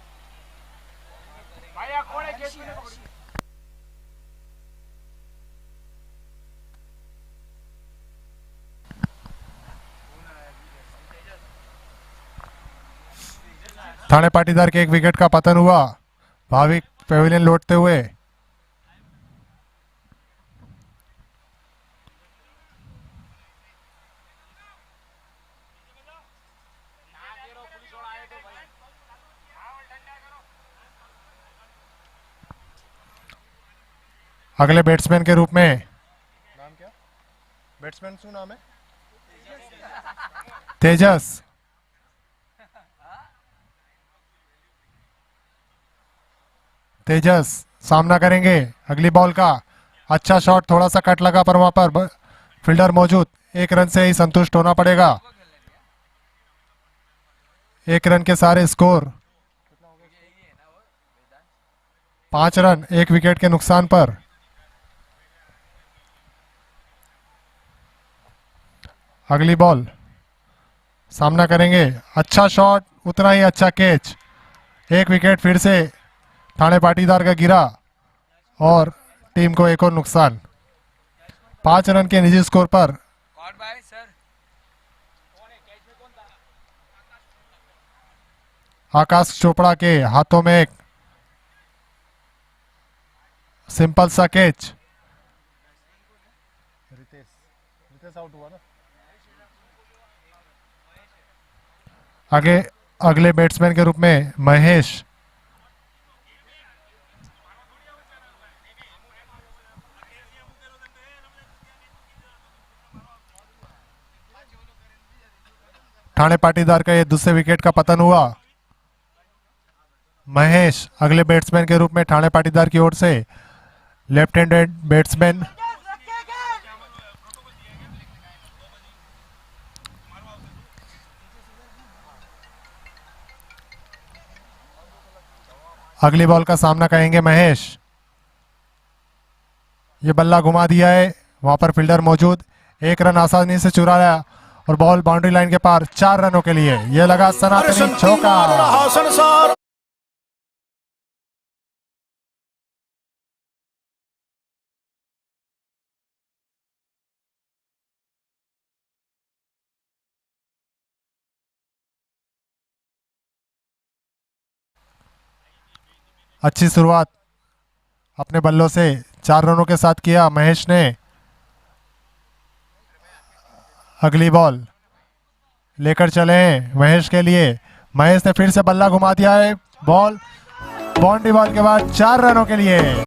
Speaker 6: भाई, कौन है कैच को पकड़ी?
Speaker 1: थाने पाटीदार के एक विकेट का पतन हुआ। भाविक पेविलियन लौटते हुए। अगले बैट्समैन के रूप में नाम क्या? बैट्समैन શું नाम है? तेजस। तेजस सामना करेंगे अगली बॉल का। अच्छा शॉट, थोड़ा सा कट लगा पर वहां पर फील्डर मौजूद। एक रन से ही संतुष्ट होना पड़ेगा। एक रन के सारे स्कोर, 5 रन, एक विकेट के नुकसान पर। अगली बॉल सामना करेंगे। अच्छा शॉट, उतना ही अच्छा कैच। एक विकेट फिर से थाने पाटीदार का गिरा और टीम को एक और नुकसान। 5 रन के निजी स्कोर पर
Speaker 6: कौन भाई सर?
Speaker 1: आकाश चोपड़ा के हाथों में एक सिंपल सा कैच। रितेश आउट हुआ ना। आगे अगले बैट्समैन के रूप में महेश। थाने पाटीदार का ये दूसरे विकेट का पतन हुआ। महेश अगले बैट्समैन के रूप में थाने पाटीदार की ओर से। Left handed batsman. अगली बॉल का सामना करेंगे महेश। ये बल्ला घुमा दिया है, वहां पर फील्डर मौजूद। एक रन आसानी से चुराया और बॉल बाउंड्री लाइन के पार। 4 रनों के लिए ये लगा सनातनी चौका। अच्छी शुरुआत अपने बल्लों से 4 रनों के साथ किया महेश ने। अगली बॉल लेकर चले हैं महेश के लिए। महेश ने फिर से बल्ला घुमा दिया है। बॉल बाउंड्री बॉल के बाद 4 रनों के लिए।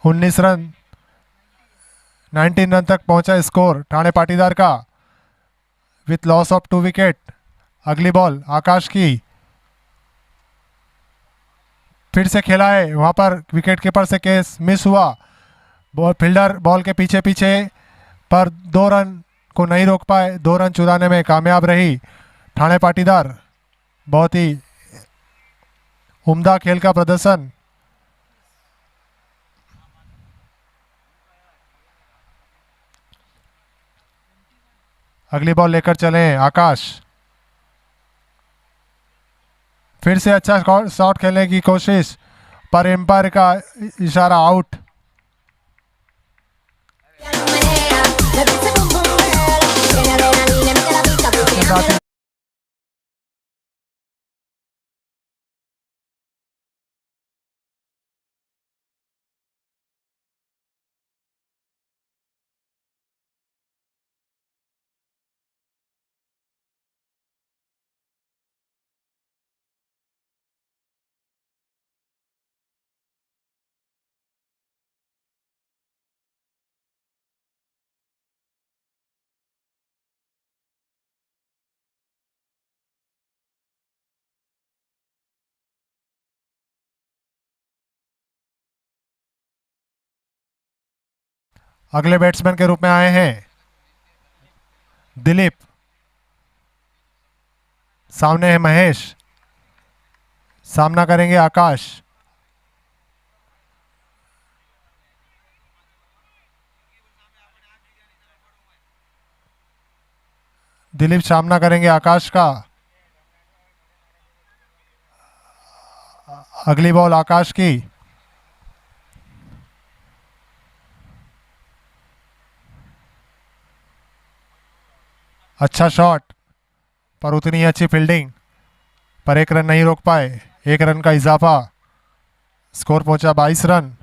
Speaker 1: 19 रन 19 रन तक पहुंचा स्कोर ठाणे पाटीदार का विथ लॉस ऑफ 2 विकेट। अगली बॉल आकाश की, फिर से खेला है, वहां पर विकेट कीपर से केस मिस हुआ। बॉल फील्डर बॉल के पीछे पीछे पर 2 रन को नहीं रोक पाए, 2 रन चुराने में कामयाब रही ठाणे पाटीदार। बहुत ही उम्दा खेल का प्रदर्शन। अगली बॉल लेकर चले आकाश, फिर से अच्छा शॉट खेलने की कोशिश पर एम्पायर का इशारा आउट। अगले बैट्समैन के रूप में आए हैं दिलीप, सामने है महेश, सामना करेंगे आकाश। दिलीप सामना करेंगे आकाश का। अगली बॉल आकाश की, अच्छा शॉट पर उतनी अच्छी फील्डिंग पर 1 रन नहीं रोक पाए। 1 रन का इजाफा, स्कोर पहुंचा 22 रन।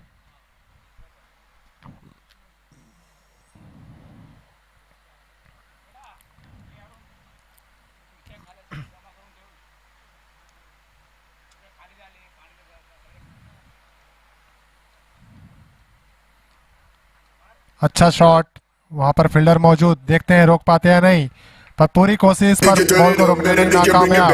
Speaker 1: अच्छा शॉट, वहां पर फील्डर मौजूद, देखते हैं रोक पाते हैं नहीं, पर पूरी कोशिश पर बॉल को रोकने में नाकामयाब।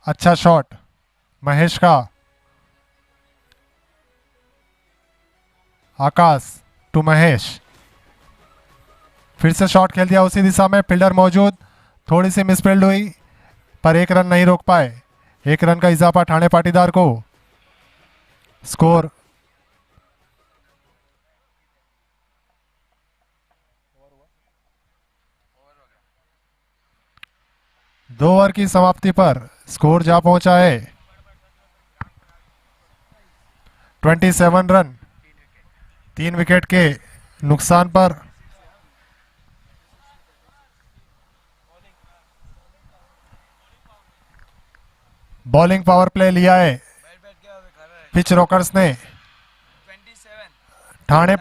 Speaker 1: अच्छा शॉट महेश का। आकाश टू महेश, फिर से शॉट खेल दिया उसी दिशा में, फील्डर मौजूद, थोड़ी सी मिसफील्ड हुई पर 1 रन नहीं रोक पाए। 1 रन का इजाफा ठाणे पाटीदार को। स्कोर दो ओवर की समाप्ति पर स्कोर जा पहुंचा है 27 रन। 3 विकेट के नुकसान पर बॉलिंग पावर प्ले लिया है पिच रॉकर्स ने। ठाणे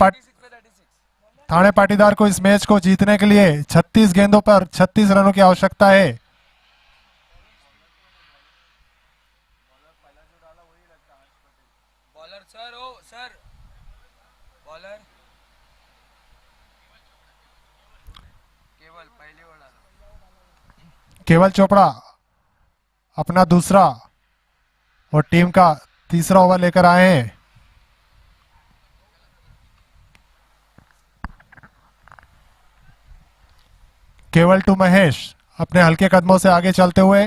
Speaker 1: पाटीदार को इस मैच को जीतने के लिए 36 गेंदों पर 36 रनों की आवश्यकता है।
Speaker 6: बॉलर सर, ओ सर, बॉलर केवल पहली ओवर डाला।
Speaker 1: केवल चोपड़ा अपना दूसरा और टीम का तीसरा ओवर लेकर आए हैं। केवल टू महेश अपने हल्के कदमों से आगे चलते हुए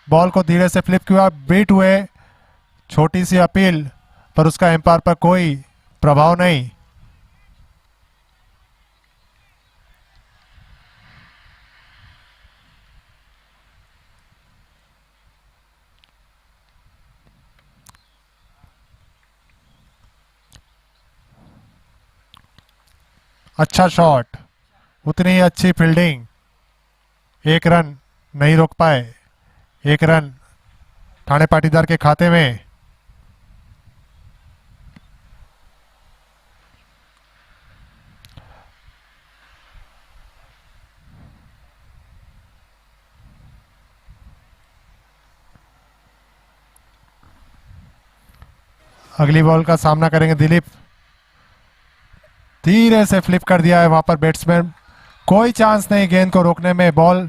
Speaker 1: बॉल को धीरे से फ्लिप किया, बीट हुए, छोटी सी अपील पर उसका एम्पायर पर कोई प्रभाव नहीं। अच्छा शॉट, उतनी ही अच्छी फील्डिंग, 1 रन नहीं रोक पाए। एक रन ठाणे पाटीदार के खाते में। अगली बॉल का सामना करेंगे दिलीप। धीरे से फ्लिप कर दिया है वहां पर बैट्समैन, कोई चांस नहीं गेंद को रोकने में। बॉल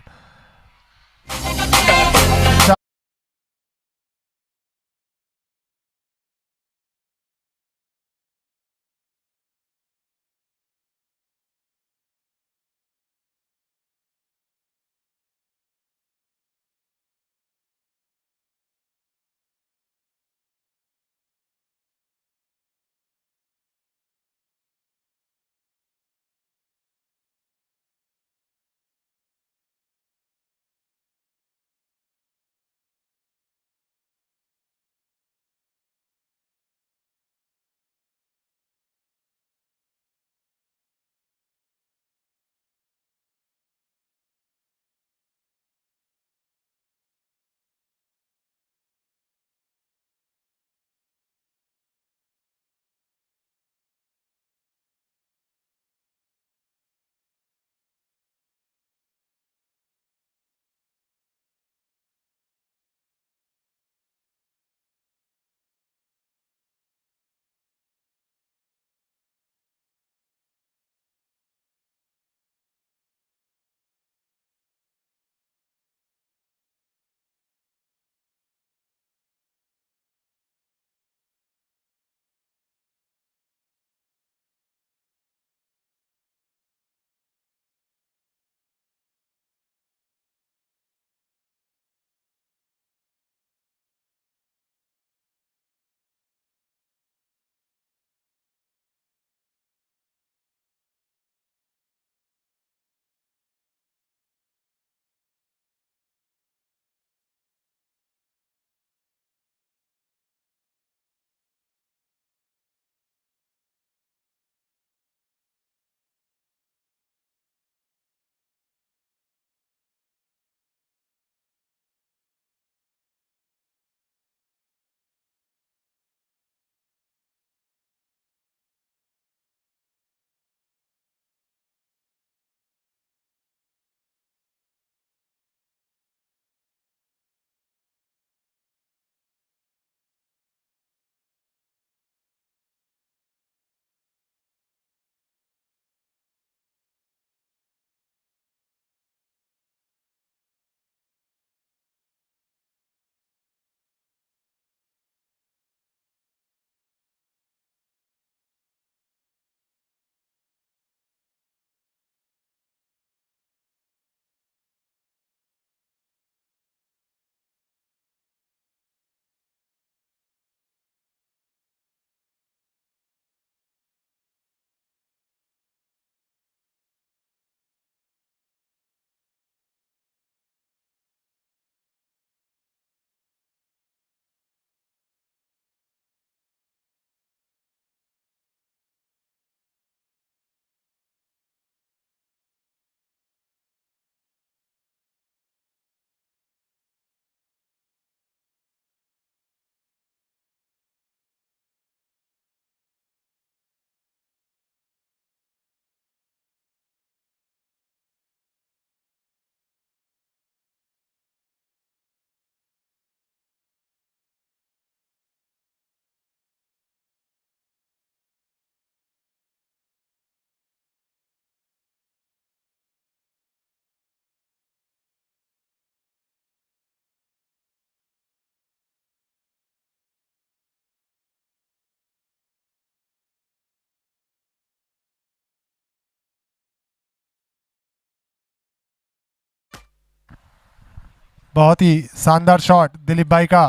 Speaker 1: बहुत ही शानदार शॉट दिलीप भाई का।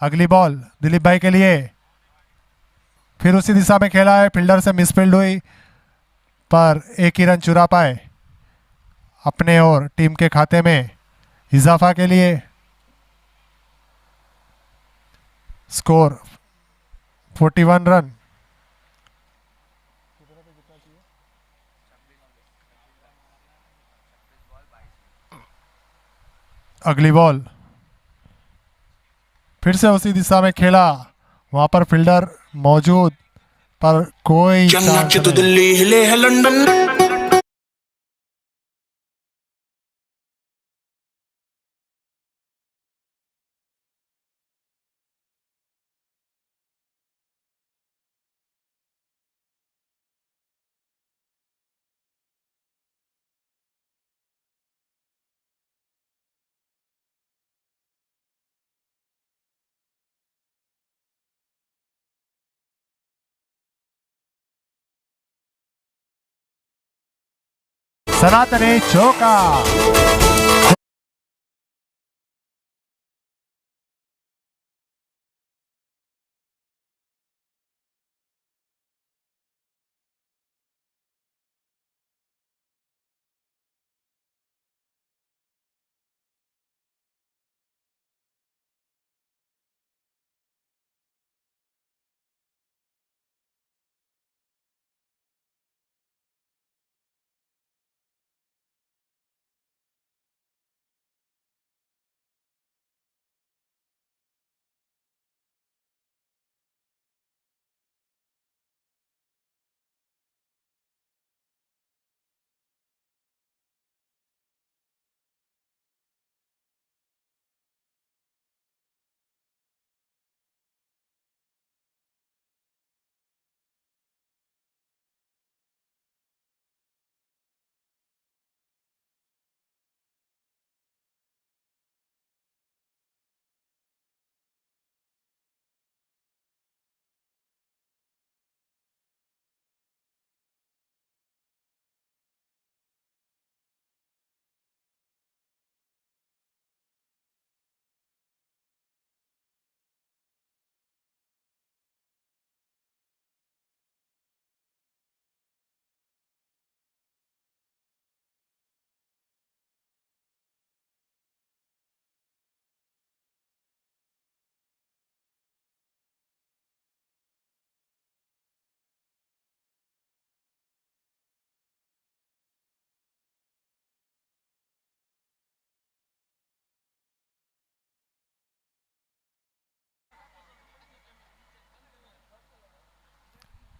Speaker 1: अगली बॉल दिलीप भाई के लिए, फिर उसी दिशा में खेला है, फील्डर से मिसफील्ड हुई पर एक ही रन चुरा पाए अपने और टीम के खाते में इजाफा के लिए। Score 41 run. अगली बॉल फिर से उसी दिशा में खेला, वहां पर फील्डर मौजूद पर कोई चांस नहीं।
Speaker 7: दिल्ली हिले है लंदन।
Speaker 1: सनातनी चौका।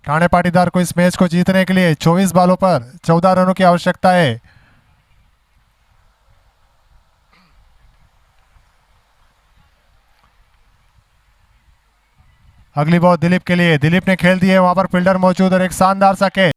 Speaker 1: ठाणे पाटीदार को इस मैच को जीतने के लिए 24 बॉलों पर 14 रनों की आवश्यकता है। अगली बॉल दिलीप के लिए, दिलीप ने खेल दी है, वहां पर फील्डर मौजूद और एक शानदार सा कैच।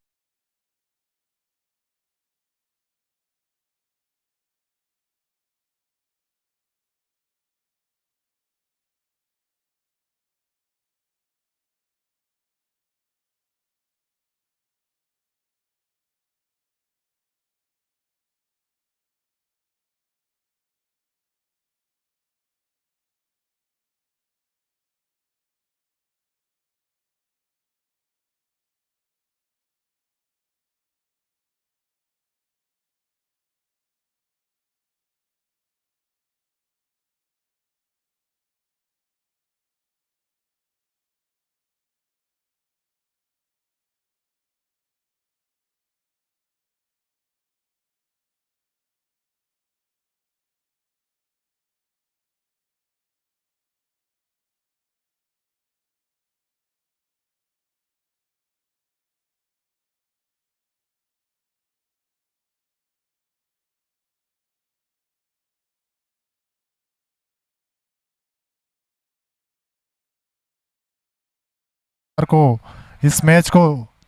Speaker 1: को इस मैच को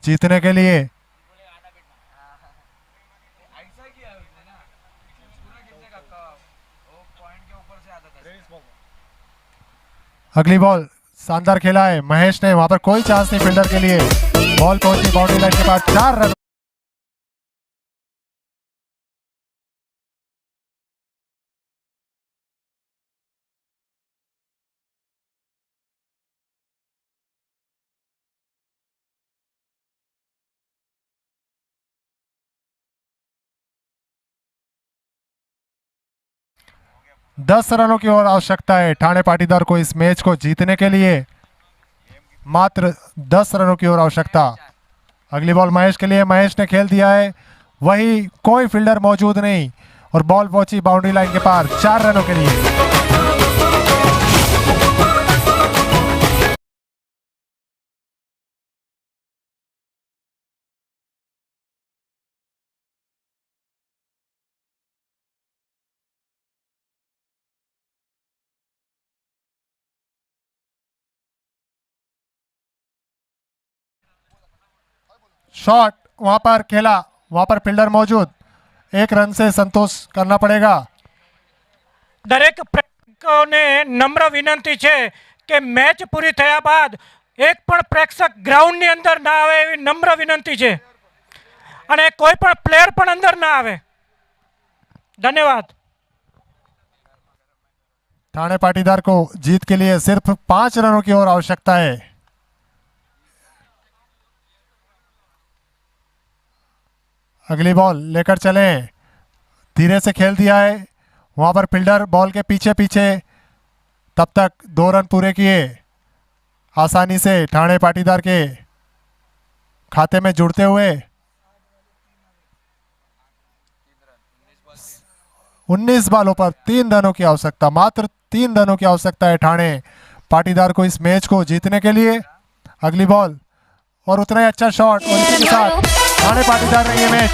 Speaker 1: जीतने के लिए
Speaker 6: ऐसा किया है उसने ना, पूरा खेलने का वो पॉइंट के ऊपर से आता था।
Speaker 1: अगली बॉल शानदार खेला है महेश ने, वहां पर कोई चांस नहीं फील्डर के लिए। बॉल पहुंची बाउंड्री लाइन के पास, 4 रन। दस रनों की और आवश्यकता है ठाणे पाटीदार को इस मैच को जीतने के लिए, मात्र 10 रनों की और आवश्यकता। अगली बॉल महेश के लिए, महेश ने खेल दिया है, वही कोई फील्डर मौजूद नहीं और बॉल पहुंची बाउंड्री लाइन के पार, 4 रनों के लिए। शॉट वहां पर खेला, वहां पर फील्डर मौजूद, 1 रन से संतोष करना पड़ेगा।
Speaker 5: દરેક પ્રેક્ષકોને નમ્ર વિનંતી છે કે મેચ પૂરી થયા બાદ એક પણ પ્રેક્ષક ગ્રાઉન્ડની અંદર ના આવે એવી નમ્ર વિનંતી છે અને કોઈ પણ પ્લેયર પણ અંદર ના આવે। ધન્યવાદ।
Speaker 1: ठाणे पाटीदार को जीत के लिए सिर्फ 5 रनों की और आवश्यकता है। अगली बॉल लेकर चले, धीरे से खेल दिया है, वहां पर फील्डर बॉल के पीछे पीछे, तब तक 2 रन पूरे किए, आसानी से ठाणे पाटीदार के खाते में जुड़ते हुए 19 बॉलों पर 3 रनों की आवश्यकता, मात्र 3 रनों की आवश्यकता है ठाणे पाटीदार को इस मैच को जीतने के लिए। अगली बॉल और उतना ही अच्छा शॉट और इसी के साथ ठाणे पाटीदार ने ये मैच